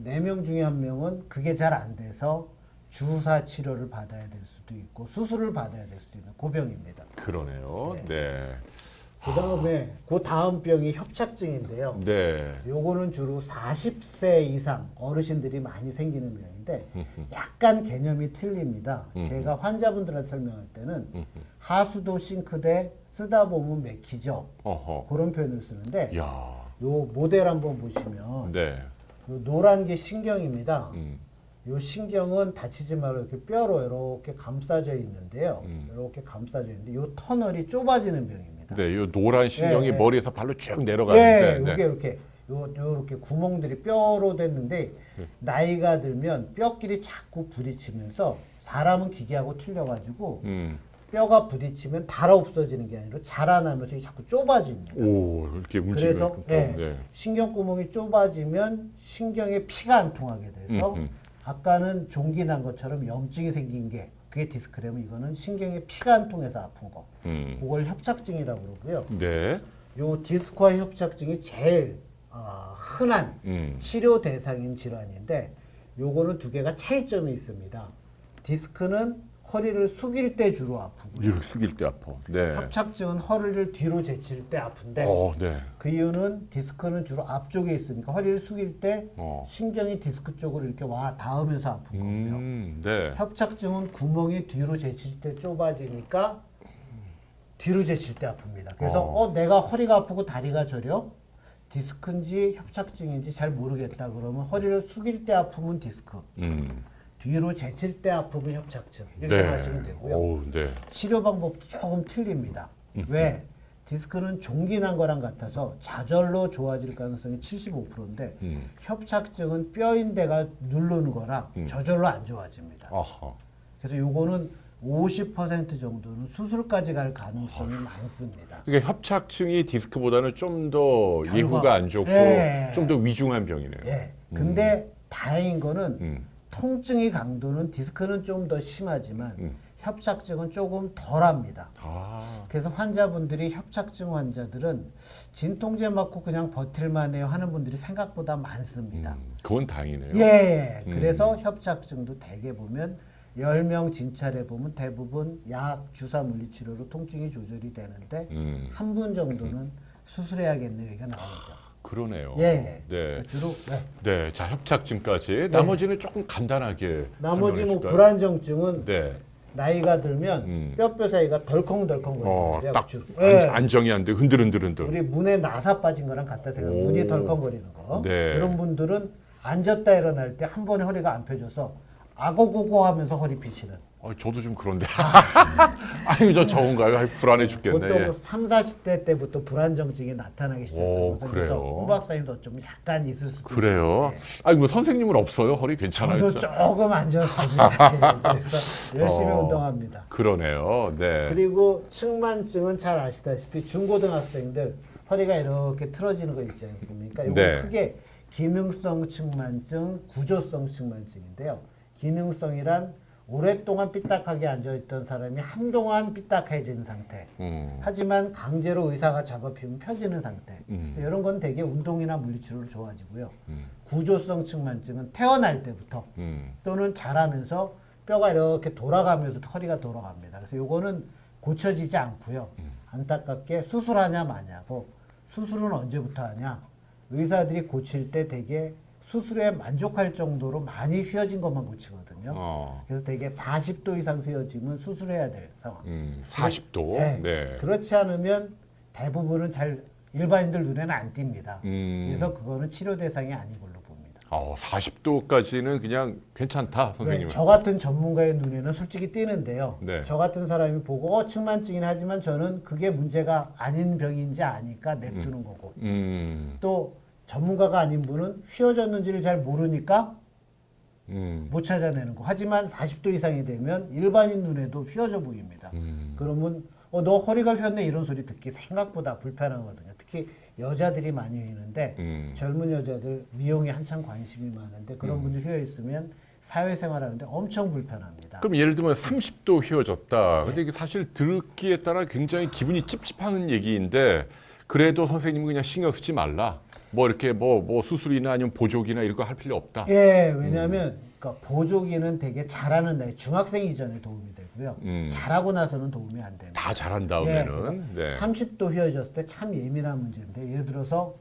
4명 중에 1명은 그게 잘 안 돼서 주사 치료를 받아야 될 수도 있고 수술을 받아야 될 수도 있는 고병입니다. 그러네요. 네. 그다음에 그 다음 병이 협착증인데요. 네. 요거는 주로 40세 이상 어르신들이 많이 생기는 병인데 약간 개념이 틀립니다. 제가 환자분들한테 설명할 때는 하수도 싱크대 쓰다 보면 맥히죠. 어허. 그런 표현을 쓰는데 야. 요 모델 한번 보시면 네. 요 노란 게 신경입니다. 음. 요 신경은 다치지 말고 이렇게 뼈로 이렇게 감싸져 있는데요. 음. 이렇게 감싸져 있는데 요 터널이 좁아지는 병입니다. 네, 이 노란 신경이 예, 예. 머리에서 발로 쭉 네, 내려가는데 요게 이렇게 요렇게 구멍들이 뼈로 됐는데 나이가 들면 뼈끼리 자꾸 부딪히면서 사람은 기계하고 틀려가지고 뼈가 부딪히면 닳아 없어지는 게 아니라 자라나면서 이게 자꾸 좁아집니다. 오, 이렇게 그래서 움직이면 네, 신경구멍이 좁아지면 신경에 피가 안 통하게 돼서 아까는 종기 난 것처럼 염증이 생긴 게 그게 디스크라면 이거는 신경에 피가 안 통해서 아픈 거. 그걸 협착증이라고 그러고요. 네. 요 디스크와 협착증이 제일 흔한 치료 대상인 질환인데 요거는 두 개가 차이점이 있습니다. 디스크는 허리를 숙일 때 주로 아프고요. 이를 숙일 때 아파. 네. 협착증은 허리를 뒤로 제칠 때 아픈데 네. 그 이유는 디스크는 주로 앞쪽에 있으니까 허리를 숙일 때 신경이 디스크 쪽으로 이렇게 와 닿으면서 아픈 거고요. 네. 협착증은 구멍이 뒤로 제칠 때 좁아지니까 뒤로 제칠 때 아픕니다. 그래서 내가 허리가 아프고 다리가 저려? 디스크인지 협착증인지 잘 모르겠다 그러면 허리를 숙일 때 아프면 디스크, 뒤로 제칠 때 아프면 협착증 이렇게 네. 생각하시면 되고요. 오, 네. 치료 방법도 조금 틀립니다. 왜? 디스크는 종기난 거랑 같아서 좌절로 좋아질 가능성이 75%인데 협착증은 뼈인대가 누르는 거랑 저절로 안 좋아집니다. 아하. 그래서 요거는 50% 정도는 수술까지 갈 가능성이 많습니다. 그러니까 협착증이 디스크보다는 좀 더 결과- 예후가 안 좋고 예. 좀 더 위중한 병이네요. 예. 근데 다행인 거는 음. 통증의 강도는 디스크는 좀 더 심하지만 협착증은 조금 덜합니다. 아. 그래서 환자분들이 협착증 환자들은 진통제 맞고 그냥 버틸만 해요 하는 분들이 생각보다 많습니다. 그건 다행이네요. 예. 그래서 협착증도 대개 보면 10명 진찰해 보면 대부분 약, 주사 물리치료로 통증이 조절이 되는데 한 분 정도는 수술해야겠네요. 얘기가 나오죠. 그러네요. 예. 네. 주로 네. 자, 협착증까지. 나머지는 조금 간단하게. 나머지 뭐 설명해 주실까요? 불안정증은 네. 나이가 들면 뼈 사이가 덜컹덜컹 거리는데요. 딱 예. 안정이 안 돼. 흔들흔들. 우리 문에 나사 빠진 거랑 같다 생각하면 문이 덜컹거리는 거. 네. 그런 분들은 앉았다 일어날 때 한 번에 허리가 안 펴져서 아고고고 하면서 허리 피시는. 저도 좀 그런데. 아니, 저 저건가요? 아이, 불안해 죽겠네. 보통 예. 3, 40대 때부터 불안정증이 나타나기 시작하거든요. 그래서 그래요? 홍 박사님도 좀 약간 있을 수도 그래요? 있는데 아니, 뭐 선생님은 없어요? 허리 괜찮아요? 저도 조금 안 좋습니다. 그래서 열심히 운동합니다. 그러네요. 네. 그리고 측만증은 잘 아시다시피 중고등학생들 허리가 이렇게 틀어지는 거 있지 않습니까? 이거 네. 크게 기능성 측만증, 구조성 측만증인데요. 기능성이란 오랫동안 삐딱하게 앉아있던 사람이 한동안 삐딱해진 상태. 하지만 강제로 의사가 잡아피면 펴지는 상태. 이런 건 대개 운동이나 물리치료로 좋아지고요. 구조성 측만증은 태어날 때부터 또는 자라면서 뼈가 이렇게 돌아가면서 허리가 돌아갑니다. 그래서 요거는 고쳐지지 않고요. 안타깝게 수술하냐 마냐고. 수술은 언제부터 하냐? 의사들이 고칠 때 대개 수술에 만족할 정도로 많이 휘어진 것만 고치거든요. 그래서 대개 40도 이상 휘어지면 수술해야 될 상황. 40도. 네. 네. 그렇지 않으면 대부분은 잘 일반인들 눈에는 안 띕니다. 음. 그래서 그거는 치료 대상이 아닌 걸로 봅니다. 40도까지는 그냥 괜찮다, 네, 선생님은. 저 같은 전문가의 눈에는 솔직히 띄는데요. 네. 저 같은 사람이 보고 측만증이긴 하지만 저는 그게 문제가 아닌 병인지 아니까 냅두는 거고. 또 전문가가 아닌 분은 휘어졌는지를 잘 모르니까 못 찾아내는 거. 하지만 40도 이상이 되면 일반인 눈에도 휘어져 보입니다. 그러면 너 허리가 휘었네 이런 소리 듣기 생각보다 불편하거든요. 특히 여자들이 많이 휘는데 젊은 여자들 미용에 한참 관심이 많은데 그런 분들 휘어 있으면 사회생활하는데 엄청 불편합니다. 그럼 예를 들면 30도 휘어졌다. 근데 이게 사실 듣기에 따라 굉장히 기분이 찝찝한 얘기인데 그래도 선생님은 그냥 신경 쓰지 말라. 뭐 이렇게 뭐 수술이나 아니면 보조기나 이런 거 할 필요 없다. 예, 왜냐하면 그러니까 보조기는 되게 잘하는 나이 중학생 이전에 도움이 되고요. 잘하고 나서는 도움이 안 됩니다. 다 잘한 예, 다음에는. 네. 30도 휘어졌을 때 참 예민한 문제인데 예를 들어서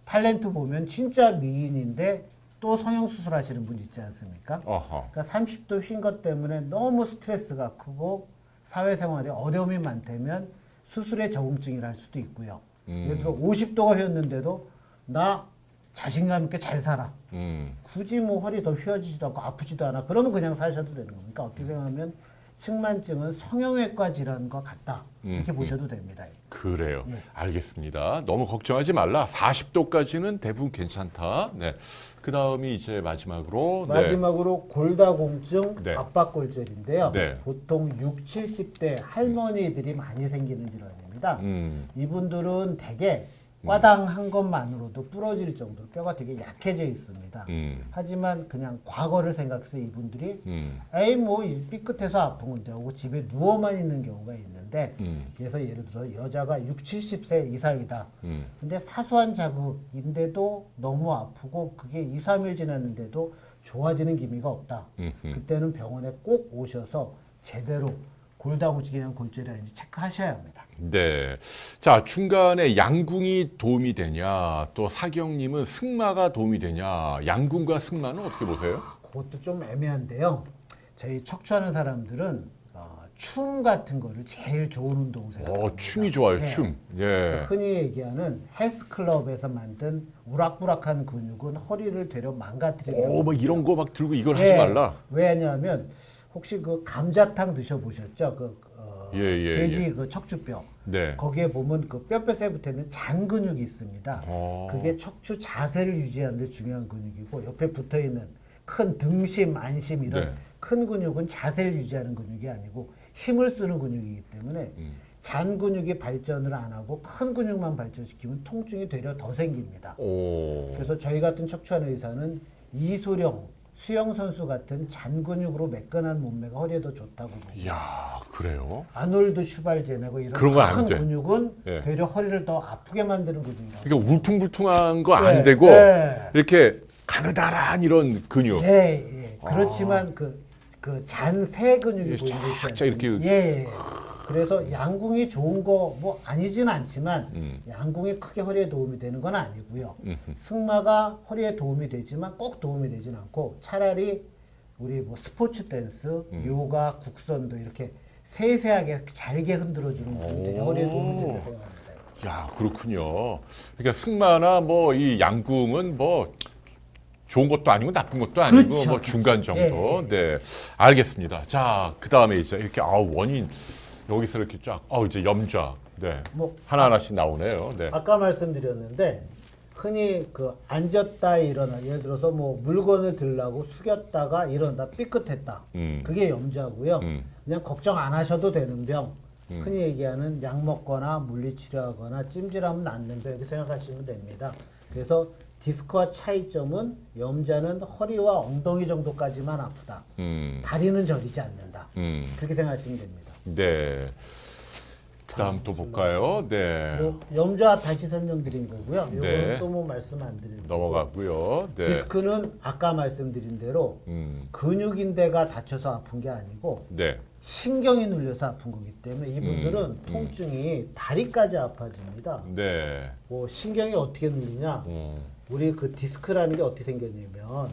탤런트 보면 진짜 미인인데 또 성형수술 하시는 분 있지 않습니까? 어허. 그러니까 30도 휜 것 때문에 너무 스트레스가 크고 사회생활에 어려움이 많다면 수술에 적응증이라 할 수도 있고요. 예를 들어 50도가 휘었는데도 나 자신감 있게 잘 살아. 굳이 뭐 허리 더 휘어지지도 않고 아프지도 않아. 그러면 그냥 사셔도 되는 겁니까? 어떻게 생각하면 측만증은 성형외과 질환과 같다. 이렇게 보셔도 됩니다. 그래요. 예. 알겠습니다. 너무 걱정하지 말라. 40도까지는 대부분 괜찮다. 네. 그 다음이 이제 마지막으로. 마지막으로 골다공증, 네. 압박골절인데요. 네. 보통 60, 70대 할머니들이 많이 생기는 질환입니다. 이분들은 대개 꽈당한 것만으로도 부러질 정도로 뼈가 되게 약해져 있습니다. 하지만 그냥 과거를 생각해서 이분들이 에이 뭐 삐끗해서 아픈 건데 하고 집에 누워만 있는 경우가 있는데 그래서 예를 들어 여자가 60, 70세 이상이다. 근데 사소한 자극인데도 너무 아프고 그게 2, 3일 지났는데도 좋아지는 기미가 없다. 그때는 병원에 꼭 오셔서 제대로 골다공증이냐 골절이 아닌지 체크하셔야 합니다. 네. 자, 중간에 양궁이 도움이 되냐, 또 사경님은 승마가 도움이 되냐, 양궁과 승마는 어떻게 보세요? 그것도 좀 애매한데요. 저희 척추하는 사람들은 춤 같은 거를 제일 좋은 운동으로 생각합니다. 춤이 좋아요, 네. 춤. 예. 흔히 얘기하는 헬스클럽에서 만든 우락부락한 근육은 허리를 되려 망가뜨리게 뭐 이런 거 막 들고 이걸 예. 하지 말라. 왜냐하면 혹시 그 감자탕 드셔보셨죠? 돼지 그 척추뼈. 네. 거기에 보면 그 뼈뼈새 붙어있는 잔 근육이 있습니다. 그게 척추 자세를 유지하는 데 중요한 근육이고 옆에 붙어있는 큰 등심, 안심 이런 네. 큰 근육은 자세를 유지하는 근육이 아니고 힘을 쓰는 근육이기 때문에 잔 근육이 발전을 안 하고 큰 근육만 발전시키면 통증이 되려 더 생깁니다. 그래서 저희 같은 척추하는 의사는 이소령, 수영 선수 같은 잔 근육으로 매끈한 몸매가 허리에 더 좋다고 봅니다. 이야, 그래요? 아놀드 슈발제네고 이런 그런 거 안 큰 돼. 근육은 예. 되려 허리를 더 아프게 만드는 근육이라고. 그러니까 울퉁불퉁한 거 안 네, 되고 네. 이렇게 가느다란 이런 근육. 예, 예. 그렇지만 그 잔세 근육이 예, 보이는 거 있지 살짝 이렇게 않습니까? 예, 예. 그래서 양궁이 좋은 거 뭐 아니진 않지만 양궁이 크게 허리에 도움이 되는 건 아니고요. 승마가 허리에 도움이 되지만 꼭 도움이 되진 않고 차라리 우리 뭐 스포츠 댄스, 요가, 국선도 이렇게 세세하게 잘게 흔들어주는 분들이 허리에 도움이 된다고 생각합니다. 야, 그렇군요. 그러니까 승마나 뭐 이 양궁은 뭐 좋은 것도 아니고 나쁜 것도 아니고 그렇죠, 뭐 중간 그렇죠. 정도. 예, 네, 알겠습니다. 자, 그 다음에 이제 이렇게 원인 여기서 이렇게 쫙 이제 염좌. 네, 뭐 하나하나씩 나오네요. 네, 아까 말씀드렸는데 흔히 그 앉았다 일어나 예를 들어서 뭐 물건을 들라고 숙였다가 일어나다 삐끗했다. 그게 염좌고요. 그냥 걱정 안 하셔도 되는 병. 흔히 얘기하는 약 먹거나 물리치료하거나 찜질하면 낫는 병 이렇게 생각하시면 됩니다. 그래서 디스크와 차이점은 염좌는 허리와 엉덩이 정도까지만 아프다. 다리는 저리지 않는다. 그렇게 생각하시면 됩니다. 네. 그 다음 또 볼까요? 네. 뭐 염좌 다시 설명드린 거고요. 이거는 네. 또 뭐 말씀 안 드릴 거고. 넘어가고요. 네. 디스크는 아까 말씀드린 대로 근육인대가 다쳐서 아픈 게 아니고 네. 신경이 눌려서 아픈 거기 때문에 이분들은 통증이 다리까지 아파집니다. 네. 뭐 신경이 어떻게 눌리냐? 우리 그 디스크라는 게 어떻게 생겼냐면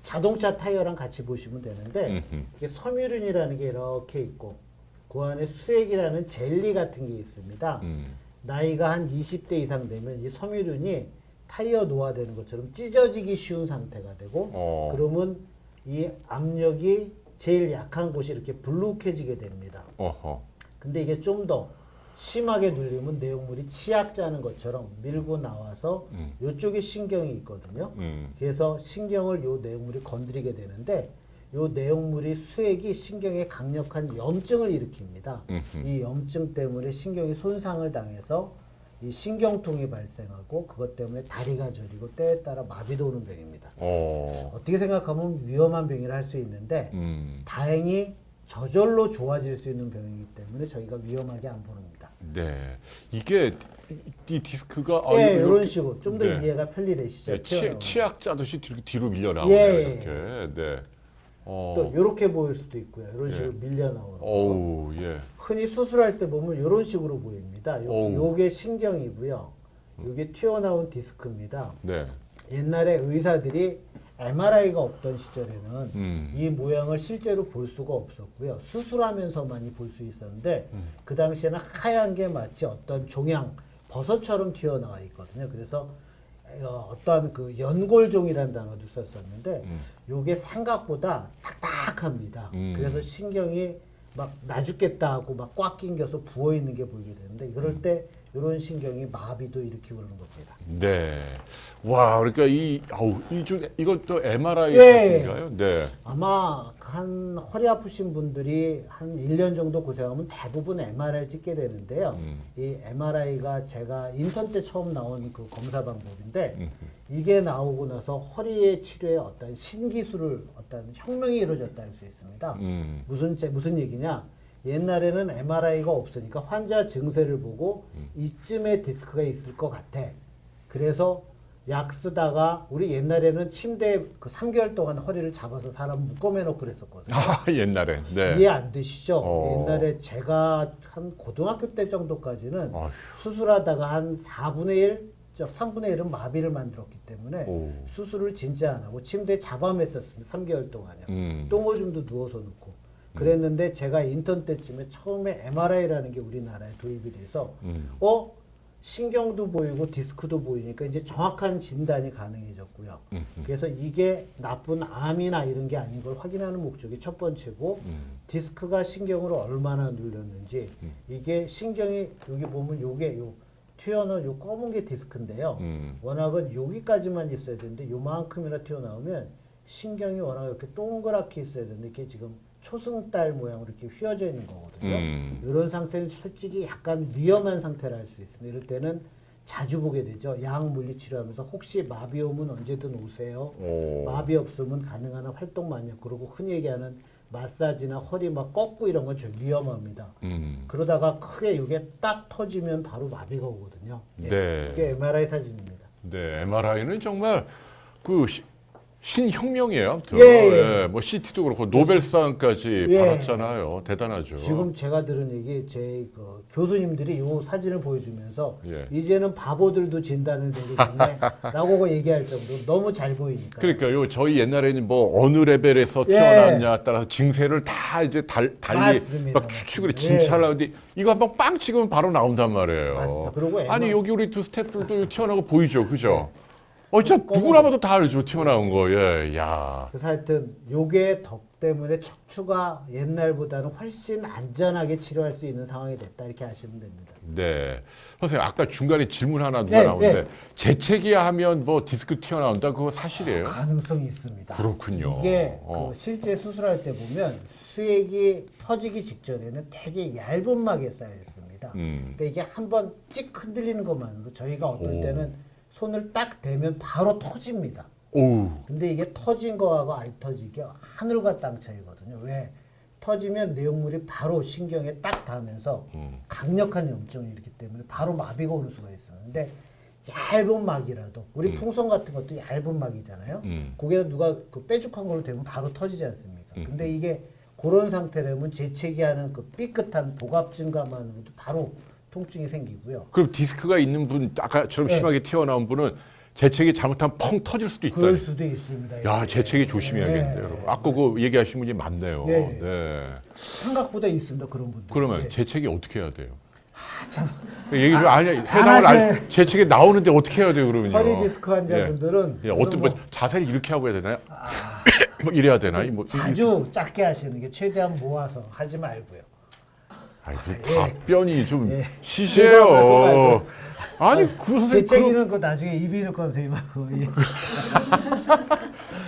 자동차 타이어랑 같이 보시면 되는데 이게 섬유륜이라는 게 이렇게 있고 그 안에 수액이라는 젤리 같은 게 있습니다. 나이가 한 20대 이상 되면 이 섬유륜이 타이어 노화되는 것처럼 찢어지기 쉬운 상태가 되고 그러면 이 압력이 제일 약한 곳이 이렇게 불룩해지게 됩니다. 근데 이게 좀 더 심하게 눌리면 내용물이 치약 짜는 것처럼 밀고 나와서 이쪽에 신경이 있거든요. 그래서 신경을 요 내용물이 건드리게 되는데 요 내용물이 수액이 신경에 강력한 염증을 일으킵니다. 이 염증 때문에 신경이 손상을 당해서 이 신경통이 발생하고 그것 때문에 다리가 저리고 때에 따라 마비도 오는 병입니다. 어떻게 생각하면 위험한 병이라 할 수 있는데 다행히 저절로 좋아질 수 있는 병이기 때문에 저희가 위험하게 안 보는입니다. 네. 이게 이 디스크가 네, 이거 이런 식으로 좀 더 네. 이해가 편리되시죠? 네, 치약 짜듯이 뒤로 밀려 나오네요. 예. 이렇게. 네. 또 이렇게 보일 수도 있고요. 이런 식으로 밀려 나오는 거. 어우, 예. 흔히 수술할 때 보면 이런 식으로 보입니다. 어우. 요게 신경이고요. 요게 튀어나온 디스크입니다. 네. 옛날에 의사들이 MRI가 없던 시절에는 이 모양을 실제로 볼 수가 없었고요. 수술하면서만이 볼 수 있었는데 그 당시에는 하얀 게 마치 어떤 종양, 버섯처럼 튀어나와 있거든요. 그래서 어떠한 그 연골종이라는 단어도 썼었는데 요게 생각보다 딱딱합니다. 그래서 신경이 막 나 죽겠다 하고 막 꽉 낑겨서 부어 있는 게 보이게 되는데 그럴 때 이런 신경이 마비도 일으키고 그러는 겁니다. 네. 와, 그러니까 이것도 MRI 예. 같은가요? 네. 아마 한 허리 아프신 분들이 한 1년 정도 고생하면 대부분 MRI를 찍게 되는데요. 이 MRI가 제가 인턴 때 처음 나온 그 검사 방법인데 이게 나오고 나서 허리의 치료에 어떤 신기술을 어떤 혁명이 이루어졌다 할 수 있습니다. 무슨 얘기냐? 옛날에는 MRI가 없으니까 환자 증세를 보고 이쯤에 디스크가 있을 것 같아. 그래서 약 쓰다가 우리 옛날에는 침대에 그 3개월 동안 허리를 잡아서 사람 묶어매놓고 그랬었거든요. 아, 옛날에. 네. 이해 안 되시죠? 어. 옛날에 제가 한 고등학교 때 정도까지는 어휴. 수술하다가 한 4분의 1, 3분의 1은 마비를 만들었기 때문에 오. 수술을 진짜 안 하고 침대에 잡아맸었습니다. 3개월 동안요. 음. 똥오줌도 누워서 놓고. 그랬는데 제가 인턴 때쯤에 처음에 MRI라는 게 우리나라에 도입이 돼서 신경도 보이고 디스크도 보이니까 이제 정확한 진단이 가능해졌고요. 그래서 이게 나쁜 암이나 이런 게 아닌 걸 확인하는 목적이 첫 번째고 디스크가 신경을 얼마나 눌렸는지 이게 신경이 여기 보면 요게 요 튀어나온 요 검은 게 디스크인데요. 워낙은 여기까지만 있어야 되는데 요만큼이나 튀어나오면 신경이 워낙 이렇게 동그랗게 있어야 되는데 이게 지금 초승달 모양으로 이렇게 휘어져 있는 거거든요. 이런 상태는 솔직히 약간 위험한 상태라 할 수 있습니다. 이럴 때는 자주 보게 되죠. 약 물리 치료하면서 혹시 마비 오면 언제든 오세요. 오. 마비 없으면 가능한 한 활동 많이 하고 그리고 흔히 얘기하는 마사지나 허리 막 꺾고 이런 건 좀 위험합니다. 그러다가 크게 이게 딱 터지면 바로 마비가 오거든요. 네. 이게 MRI 사진입니다. 네, MRI는 정말 그 신혁명이에요. 아무튼. 예, 예. 뭐 CT도 그렇고 노벨상까지 예. 받았잖아요. 대단하죠. 지금 제가 들은 얘기 제 그 교수님들이 이 사진을 보여주면서 예. 이제는 바보들도 진단을 내리겠네 라고 얘기할 정도로 너무 잘 보이니까. 그러니까요. 저희 옛날에는 뭐 어느 레벨에서 예. 튀어나왔냐 따라서 증세를 다 이제 달리 맞습니다. 막 추측을 맞습니다. 진찰을 하는데 이거 한번 빵 찍으면 바로 나온단 말이에요. 맞습니다. 그리고 아니 여기 우리 두 스태프들도 튀어나온 거 보이죠, 그죠? 네. 진짜 누구나 봐도 다 알죠, 튀어나온 거. 예, 야. 그래서 하여튼 요게 덕 때문에 척추가 옛날보다는 훨씬 안전하게 치료할 수 있는 상황이 됐다 이렇게 아시면 됩니다. 네. 선생님, 아까 중간에 질문 하나 누가 네, 나오는데 네. 재채기야 하면 뭐 디스크 튀어나온다? 그거 사실이에요? 가능성이 있습니다. 그렇군요. 이게 어. 그 실제 수술할 때 보면 수액이 터지기 직전에는 되게 얇은 막에 쌓여 있습니다. 그러니까 이게 한번 찍 흔들리는 것만으로 저희가 어떨 오. 때는 손을 딱 대면 바로 터집니다. 오우. 근데 이게 터진 거하고 안 터지게 하늘과 땅 차이거든요. 왜? 터지면 내용물이 바로 신경에 딱 닿으면서 강력한 염증이 있기 때문에 바로 마비가 오는 수가 있어요. 근데 얇은 막이라도 우리 풍선 같은 것도 얇은 막이잖아요. 거기다 누가 그 뾰족한 걸로 대면 바로 터지지 않습니까? 근데 이게 그런 상태라면 재채기하는 그 삐끗한 복압증가만으로도 바로 통증이 생기고요. 그럼 디스크가 있는 분, 아까처럼 네. 심하게 튀어나온 분은 재채기 잘못하면 펑 터질 수도 있다. 그럴 수도 있습니다. 야, 예. 재채기 조심해야겠네요, 예. 여러분. 아까 그 얘기하신 분이 맞네요. 네. 네. 생각보다 있습니다. 그런 분들. 그러면 예. 재채기 어떻게 해야 돼요? 참. 얘기 좀 아니 해당을 하셔야- 재채기 나오는데 어떻게 해야 돼요, 그러면요? 허리 디스크 환자분들은 예, 어떤 뭐 우선 자세를 이렇게 하고 해야 되나요? 뭐 이래야 되나요? 뭐 자주 작게 하시는 게 최대한 모아서 하지 말고요. 아이, 그 답변이 좀 예. 시시해요. 아니 그 선생님 재채기는 그 나중에 이비인후과 선생님하고 예.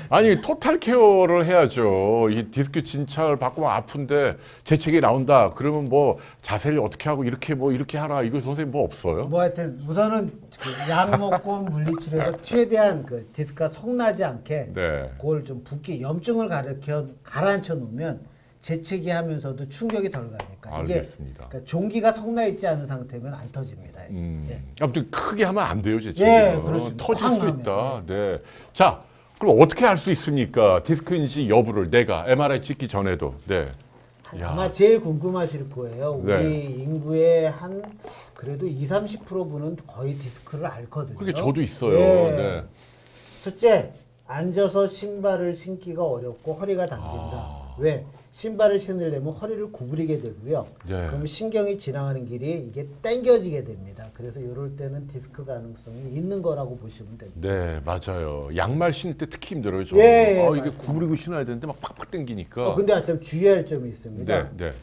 아니 토탈 케어를 해야죠. 이 디스크 진찰 받고 아픈데 재채기 나온다. 그러면 뭐 자세를 어떻게 하고 이렇게 뭐 이렇게 하라. 이거 선생님 뭐 없어요? 뭐 하여튼 우선은 그 약 먹고 물리치료에서 최대한 그 디스크가 성나지 않게 네. 그걸 좀 붓기 염증을 가라앉혀 놓으면 재채기 하면서도 충격이 덜 가니까 이게 알겠습니다. 그러니까 종기가 성나 있지 않은 상태면 안 터집니다. 예. 아무튼 크게 하면 안 돼요, 재채기. 예, 그렇습니다. 터질 쾅 수 하면. 있다. 네. 자, 그럼 어떻게 알 수 있습니까? 디스크인지 여부를 내가 MRI 찍기 전에도. 네. 야. 아마 제일 궁금하실 거예요. 우리 네. 인구의 한 그래도 20-30%분은 거의 디스크를 앓거든요. 그게 저도 있어요. 예. 네. 첫째, 앉아서 신발을 신기가 어렵고 허리가 당긴다. 왜? 신발을 신으려면 허리를 구부리게 되고요. 네. 그럼 신경이 지나가는 길이 이게 당겨지게 됩니다. 그래서 이럴 때는 디스크 가능성이 있는 거라고 보시면 됩니다. 네, 맞아요. 양말 신을 때 특히 힘들어요. 저. 예, 이게 맞습니다. 구부리고 신어야 되는데 막 팍팍 당기니까. 근데 좀 주의할 점이 있습니다. 네, 네.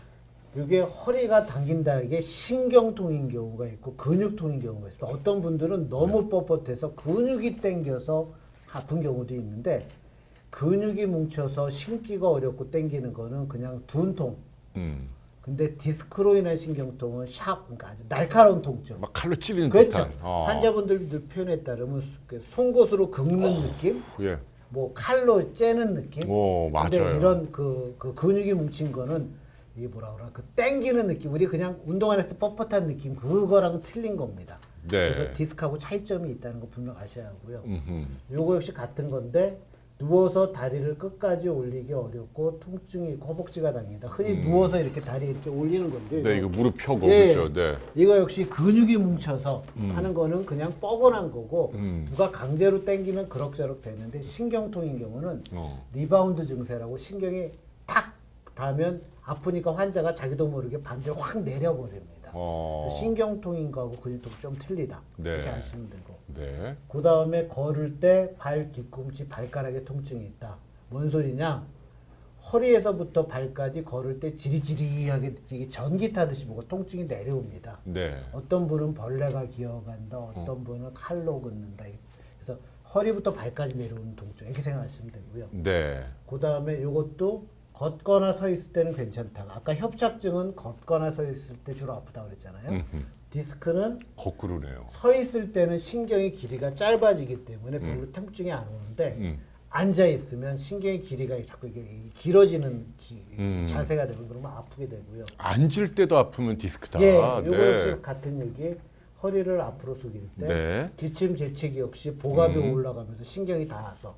이게 허리가 당긴다는 게 신경통인 경우가 있고 근육통인 경우가 있습니다. 어떤 분들은 너무 뻣뻣해서 근육이 당겨서 아픈 경우도 있는데 근육이 뭉쳐서 신기가 어렵고 당기는 거는 그냥 둔통. 근데 디스크로 인한 신경통은 그러니까 아주 날카로운 통증. 막 칼로 찌르는 그렇죠. 듯한. 환자분들 표현에 따르면 송곳으로 긁는 느낌, 예. 뭐 칼로 째는 느낌. 오, 근데 맞아요. 이런 그 근육이 뭉친 거는 이게 뭐라 그러나 그 땡기는 느낌. 우리 그냥 운동 안 했을 때 뻣뻣한 느낌 그거랑 틀린 겁니다. 네. 그래서 디스크하고 차이점이 있다는 거 분명 아셔야 하고요. 음흠. 요거 역시 같은 건데 누워서 다리를 끝까지 올리기 어렵고 통증이 있고 허벅지가 당긴다. 흔히 누워서 이렇게 다리 이렇게 올리는 건데 네, 이거 무릎 펴고 예. 그렇죠. 네. 이거 역시 근육이 뭉쳐서 하는 거는 그냥 뻐근한 거고 누가 강제로 당기면 그럭저럭 되는데 신경통인 경우는 리바운드 증세라고 신경이 탁 닿으면 아프니까 환자가 자기도 모르게 반대로 확 내려버립니다. 그래서 신경통인 거하고 근육통 좀 틀리다. 네. 이렇게 아시면 되고. 네. 그 다음에 걸을 때 발 뒤꿈치 발가락에 통증이 있다. 뭔 소리냐? 허리에서부터 발까지 걸을 때 지리지리하게 이게 전기 타듯이 뭐가 통증이 내려옵니다. 네. 어떤 분은 벌레가 기어간다. 어떤 분은 칼로 긋는다. 그래서 허리부터 발까지 내려오는 통증 이렇게 생각하시면 되고요. 네. 그 다음에 이것도 걷거나 서 있을 때는 괜찮다. 아까 협착증은 걷거나 서 있을 때 주로 아프다고 그랬잖아요. 디스크는 거꾸로네요. 서 있을 때는 신경의 길이가 짧아지기 때문에 별로 통증이 안 오는데 앉아 있으면 신경의 길이가 자꾸 이게 길어지는 자세가 되면 그러면 아프게 되고요. 앉을 때도 아프면 디스크다. 예, 요거 네. 역시 같은 얘기. 허리를 앞으로 숙일 때 네. 뒤침 재채기 역시 복압이 올라가면서 신경이 닿아서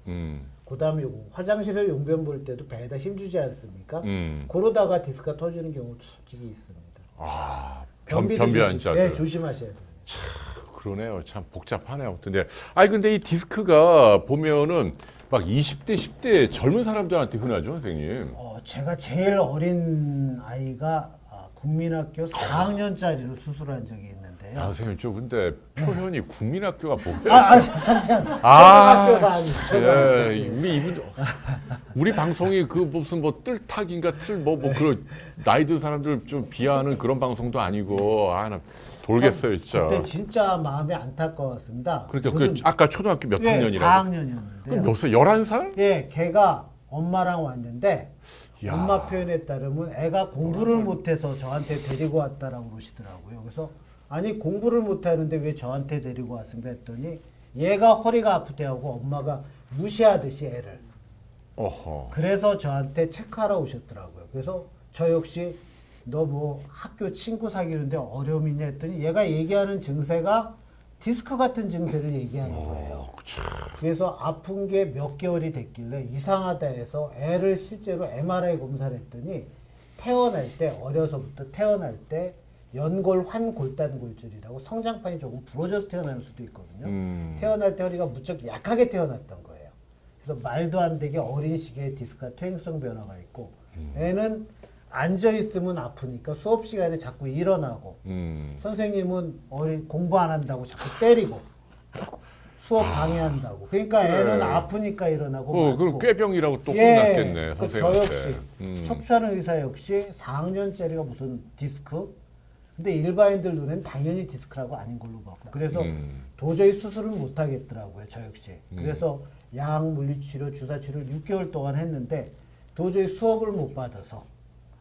그다음에 요거 화장실에 용변 볼 때도 배에다 힘 주지 않습니까? 그러다가 디스크가 터지는 경우도 솔직히 있습니다. 아, 변비도 변비 환자들. 네, 조심하셔야 돼요. 그러네요. 참 복잡하네요. 근데 아니 근데 이 디스크가 보면은 막 20대, 10대 젊은 사람들한테 흔하죠, 선생님. 제가 제일 어린 아이가 국민학교 4학년짜리로 수술한 적이 있는데요. 아, 선생님, 저 근데 표현이 국민학교가 뭐예요? 잠깐. 아, 초등학교 4학년. 예, 우리 이분, 우리 방송이 그 무슨 뭐 뜰탁인가 뭐 그런 나이 든 사람들 좀 비하하는 그런 방송도 아니고, 나 돌겠어요, 진짜. 그때 진짜 마음이 안타까웠습니다. 그러니까 무슨- 아까 초등학교 몇 학년이라고? 4학년이었는데요. 그럼 몇 살? 11살? 예, 걔가 엄마랑 왔는데 야. 엄마 표현에 따르면 애가 공부를 못해서 저한테 데리고 왔다라고 그러시더라고요. 그래서 아니 공부를 못하는데 왜 저한테 데리고 왔습니까 했더니 얘가 허리가 아프대하고 엄마가 무시하듯이 애를 어허. 그래서 저한테 체크하러 오셨더라고요. 그래서 저 역시 너 뭐 학교 친구 사귀는데 어려움 있냐 했더니 얘가 얘기하는 증세가 디스크 같은 증세를 얘기하는 거예요. 그래서 아픈 게 몇 개월이 됐길래 이상하다 해서 애를 실제로 MRI 검사를 했더니 태어날 때 어려서부터 태어날 때 연골 환골단골절이라고 성장판이 조금 부러져서 태어날 수도 있거든요. 태어날 때 허리가 무척 약하게 태어났던 거예요. 그래서 말도 안 되게 어린 시기에 디스크가 퇴행성 변화가 있고 애는 앉아 있으면 아프니까 수업 시간에 자꾸 일어나고 선생님은 공부 안 한다고 자꾸 때리고 수업 방해한다고. 그러니까 애는 아프니까 일어나고 그럼 맞고. 꾀병이라고 또 예, 혼났겠네, 저 선생님한테. 역시 척추하는 의사 역시 4학년짜리가 무슨 디스크? 근데 일반인들 눈엔 당연히 디스크라고 아닌 걸로 봤고 그래서 도저히 수술을 못 하겠더라고요, 저 역시. 그래서 약, 물리치료, 주사치료를 6개월 동안 했는데 도저히 수업을 못 받아서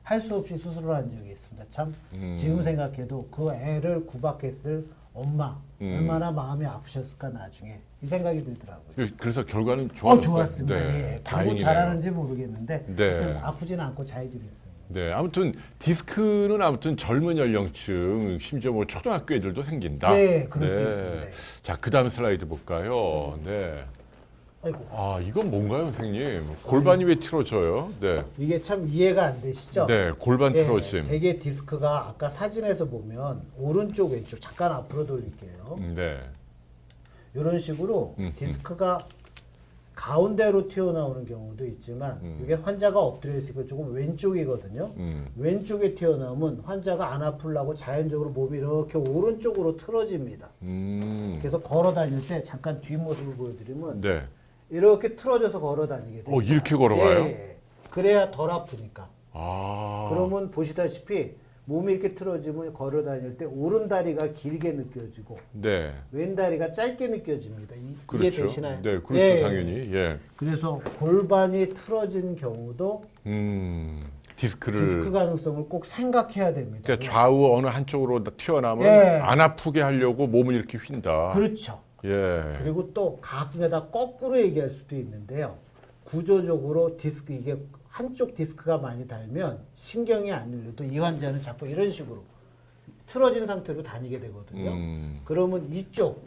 할 수 없이 수술을 한 적이 있습니다. 참 지금 생각해도 그 애를 구박했을 엄마 얼마나 마음이 아프셨을까 나중에 이 생각이 들더라고요. 그래서 결과는 좋았어요. 좋았습니다. 네, 예. 공부 다행이네요. 잘하는지 모르겠는데 네. 하여튼 아프지는 않고 잘 지냈어요. 네, 아무튼 디스크는 아무튼 젊은 연령층, 심지어 뭐 초등학교 애들도 생긴다. 네, 그럴 수 있습니다. 자, 그다음 슬라이드 볼까요? 네. 아이고. 아, 이건 뭔가요, 선생님? 골반이 왜 틀어져요? 네. 이게 참 이해가 안 되시죠? 네, 골반 예, 틀어짐. 대개 디스크가 아까 사진에서 보면 오른쪽 왼쪽 잠깐 앞으로 돌릴게요. 네. 이런 식으로 디스크가 가운데로 튀어나오는 경우도 있지만 이게 환자가 엎드려 있으니까 조금 왼쪽이거든요. 왼쪽에 튀어나오면 환자가 안 아프려고 자연적으로 몸이 이렇게 오른쪽으로 틀어집니다. 그래서 걸어 다닐 때 잠깐 뒷모습을 보여드리면 네. 이렇게 틀어져서 걸어 다니게 돼요. 이렇게 걸어가요? 예. 그래야 덜 아프니까. 아. 그러면 보시다시피 몸이 이렇게 틀어지면 걸어 다닐 때 오른 다리가 길게 느껴지고 네. 왼 다리가 짧게 느껴집니다. 그렇죠. 이해되시나요? 네, 그렇죠, 예. 당연히. 예. 그래서 골반이 틀어진 경우도 디스크를 디스크 가능성을 꼭 생각해야 됩니다. 그러니까 좌우 어느 한쪽으로 튀어나오면 예. 안 아프게 하려고 몸을 이렇게 휜다. 그렇죠. 예. 그리고 또 가끔가다 거꾸로 얘기할 수도 있는데요. 구조적으로 디스크 이게 한쪽 디스크가 많이 달면 신경이 안 눌려도 이 환자는 자꾸 이런 식으로 틀어진 상태로 다니게 되거든요. 그러면 이쪽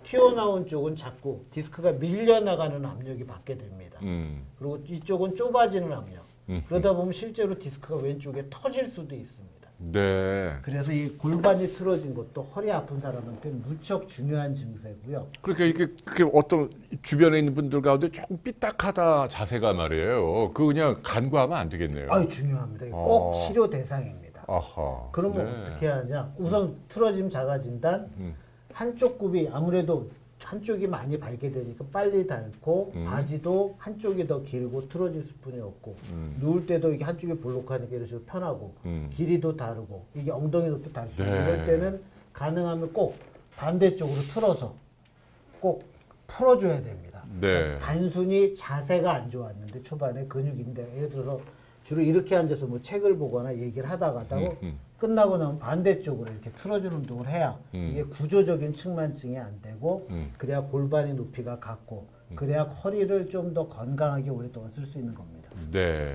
튀어나온 쪽은 자꾸 디스크가 밀려나가는 압력이 받게 됩니다. 그리고 이쪽은 좁아지는 압력. 그러다 보면 실제로 디스크가 왼쪽에 터질 수도 있습니다. 네. 그래서 이 골반이 틀어진 것도 허리 아픈 사람한테 무척 중요한 증세고요. 그러니까 이게 어떤 주변에 있는 분들 가운데 조금 삐딱하다 자세가 말이에요. 그거 그냥 간과하면 안 되겠네요. 아유, 중요합니다. 이거 꼭 치료 대상입니다. 아하. 그러면 네. 어떻게 하냐? 우선 틀어짐 자가진단, 한쪽 굽이 아무래도 한쪽이 많이 밟게 되니까 빨리 닳고 바지도 한쪽이 더 길고 틀어질 수뿐이 없고 누울 때도 이게 한쪽이 볼록하니까 이런 식으로 편하고 길이도 다르고 이게 엉덩이 높이 다를 수 있고 네. 이럴 때는 가능하면 꼭 반대쪽으로 틀어서 꼭 풀어줘야 됩니다. 네. 단순히 자세가 안 좋았는데 초반에 근육인데 예를 들어서 주로 이렇게 앉아서 뭐 책을 보거나 얘기를 하다가 끝나고 나면 반대쪽으로 이렇게 틀어주는 운동을 해야 이게 구조적인 측만증이 안 되고 그래야 골반의 높이가 같고 그래야 허리를 좀 더 건강하게 오랫동안 쓸 수 있는 겁니다. 네,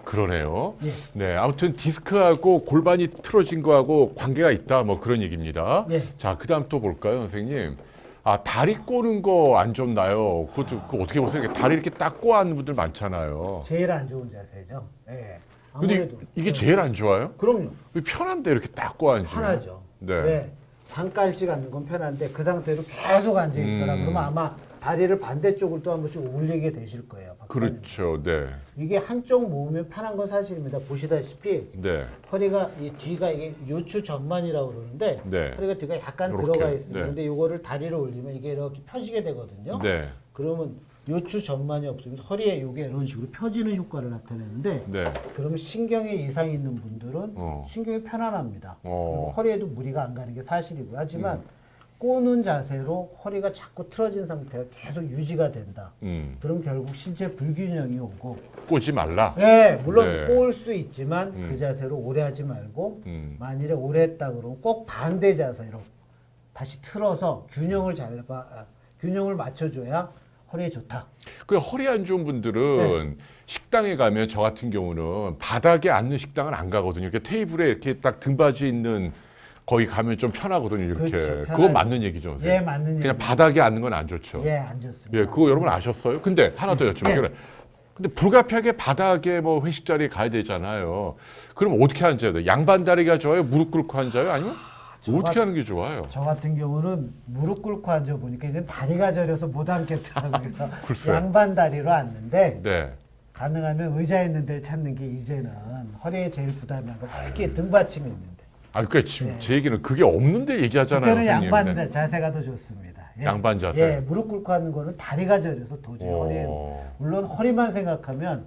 그러네요. 예. 네, 아무튼 디스크하고 골반이 틀어진 거하고 관계가 있다, 뭐 그런 얘기입니다. 예. 자, 그다음 또 볼까요, 선생님? 아, 다리 꼬는 거 안 좋나요? 그것도 그거 어떻게 보세요? 이렇게 다리 이렇게 딱 꼬아는 분들 많잖아요. 제일 안 좋은 자세죠. 예. 근데 아무래도 이게 예. 제일 안 좋아요? 그럼요. 편한데 이렇게 딱 꼬아는 편하죠. 네. 네. 잠깐씩 앉는 건 편한데 그 상태로 계속 앉아 있어라. 그러면 아마 다리를 반대쪽으로 또 한 번씩 올리게 되실 거예요. 박사님. 그렇죠, 네, 이게 한쪽 모으면 편한 건 사실입니다. 보시다시피 네, 허리가 이 뒤가 이게 요추 전만이라고 그러는데 네. 허리가 뒤가 약간 요렇게, 들어가 있습니다. 네. 근데 요거를 다리를 올리면 이게 이렇게 펴지게 되거든요. 네, 그러면 요추 전만이 없으면 허리에 요게 이런 식으로 펴지는 효과를 나타내는데 네. 그러면 신경에 이상이 있는 분들은 신경이 편안합니다. 그리고 허리에도 무리가 안 가는 게 사실이고요. 하지만 꼬는 자세로 허리가 자꾸 틀어진 상태가 계속 유지가 된다. 그럼 결국 신체 불균형이 오고 꼬지 말라. 네, 물론 네. 꼬을 수 있지만 그 자세로 오래 하지 말고 만일에 오래 했다 그러면 꼭 반대 자세로 다시 틀어서 균형을 맞춰줘야 허리에 좋다. 그 허리 안 좋은 분들은 식당에 가면 저 같은 경우는 바닥에 앉는 식당은 안 가거든요. 이렇게 테이블에 이렇게 딱 등받이 있는 거기 가면 좀 편하거든요. 이렇게. 그렇죠, 그거 편하죠. 맞는 얘기죠. 선생님? 예, 맞는 그냥 얘기입니다. 바닥에 앉는 건 안 좋죠. 예, 안 좋습니다. 예, 그거 여러분 아셨어요? 근데 하나 더 여쭤볼게요. 근데 불가피하게 바닥에 뭐 회식 자리에 가야 되잖아요. 그럼 어떻게 앉아야 돼요? 양반 다리가 좋아요? 무릎 꿇고 앉아요? 아니면 어떻게 하는 게 좋아요? 저 같은 경우는 무릎 꿇고 앉아 보니까 이제 다리가 저려서 못 앉겠더라고요. 그래서 글쎄. 양반 다리로 앉는데 네. 가능하면 의자 있는 데를 찾는 게 이제는 허리에 제일 부담이 하고 특히 등받침이 있는데 아, 그러니까 지금 제 얘기는 그게 없는데 얘기하잖아요. 그때는 선생님. 양반 네. 자세가 더 좋습니다. 예. 양반 자세. 예, 무릎 꿇고 하는 거는 다리가 저려서 도저히 허리에 물론 허리만 생각하면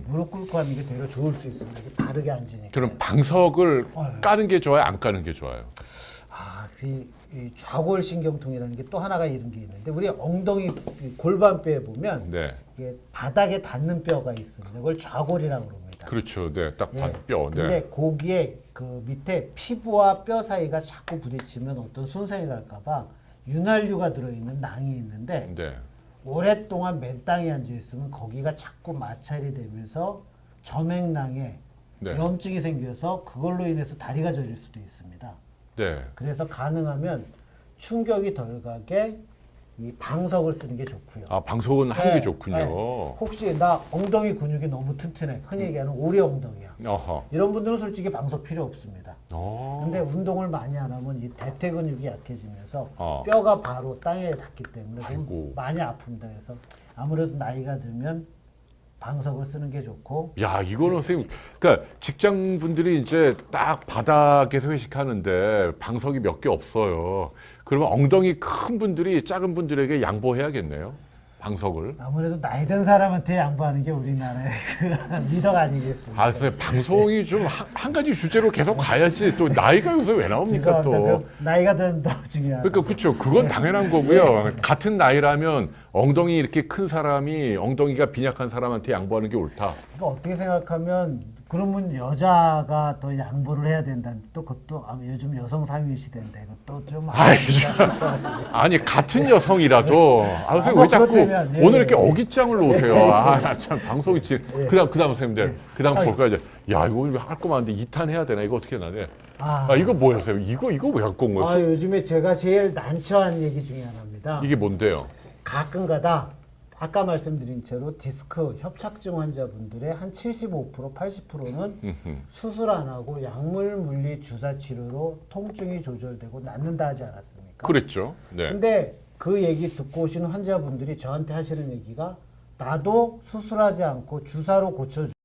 무릎 꿇고 하는 게 되려 좋을 수 있습니다. 이게 다르게 앉으니까. 그럼 방석을 예. 까는 게 좋아요? 안 까는 게 좋아요? 아, 이 좌골신경통이라는 게 또 하나가 이런 게 있는데 우리 엉덩이 이 골반뼈에 보면 네. 이게 바닥에 닿는 뼈가 있습니다. 그걸 좌골이라고 그럽니다. 그렇죠. 네. 딱 예. 뼈. 근데 네. 거기에 그 밑에 피부와 뼈 사이가 자꾸 부딪히면 어떤 손상이 갈까봐 윤활유가 들어있는 낭이 있는데 네. 오랫동안 맨땅에 앉아 있으면 거기가 자꾸 마찰이 되면서 점액낭에 네. 염증이 생겨서 그걸로 인해서 다리가 저릴 수도 있습니다. 네. 그래서 가능하면 충격이 덜 가게 이 방석을 쓰는 게 좋고요. 아, 방석은 하는 게 좋군요. 혹시 나 엉덩이 근육이 너무 튼튼해. 흔히 얘기하는 오리 엉덩이야. 어허. 이런 분들은 솔직히 방석 필요 없습니다. 어. 근데 운동을 많이 안 하면 이 대퇴 근육이 약해지면서 어. 뼈가 바로 땅에 닿기 때문에 좀 아이고. 많이 아픕니다. 그래서 아무래도 나이가 들면 방석을 쓰는 게 좋고 야, 이거는 선생님, 그러니까 직장 분들이 이제 딱 바닥에서 회식하는데 방석이 몇 개 없어요. 그러면 엉덩이 큰 분들이 작은 분들에게 양보해야겠네요. 방석을. 아무래도 나이 든 사람한테 양보하는 게 우리나라의 그 미덕 아니겠습니까? 아, 선생님, 방송이 좀 한 가지 주제로 계속 가야지. 또 나이가 요새 왜 나옵니까 또? 죄송합니다. 나이가 더 중요하다. 그러니까 그렇죠. 그건 당연한 거고요. 같은 나이라면 엉덩이 이렇게 큰 사람이 엉덩이가 빈약한 사람한테 양보하는 게 옳다. 그러니까 어떻게 생각하면 그러면 여자가 더 양보를 해야 된다는데 또 그것도 요즘 여성 상위 시대인데 그것도 좀 아니 같은 여성이라도 선생님 왜 자꾸 그렇다면, 예, 오늘 이렇게 예. 어깃장을 놓으세요. 참 방송이 그다음 선생님들 그다음 볼까요? 이제 야 이거 할 거 많은데 2탄 해야 되나 이거 어떻게 해야 돼? 이거 뭐였어요? 이거 왜 갖고 온 거였어요? 요즘에 제가 제일 난처한 얘기 중에 하나입니다. 이게 뭔데요? 가끔가다 아까 말씀드린 채로 디스크 협착증 환자분들의 한 75%, 80%는 수술 안 하고 약물 물리 주사 치료로 통증이 조절되고 낫는다 하지 않았습니까? 그랬죠. 네. 근데 그 얘기 듣고 오신 환자분들이 저한테 하시는 얘기가 나도 수술하지 않고 주사로 고쳐주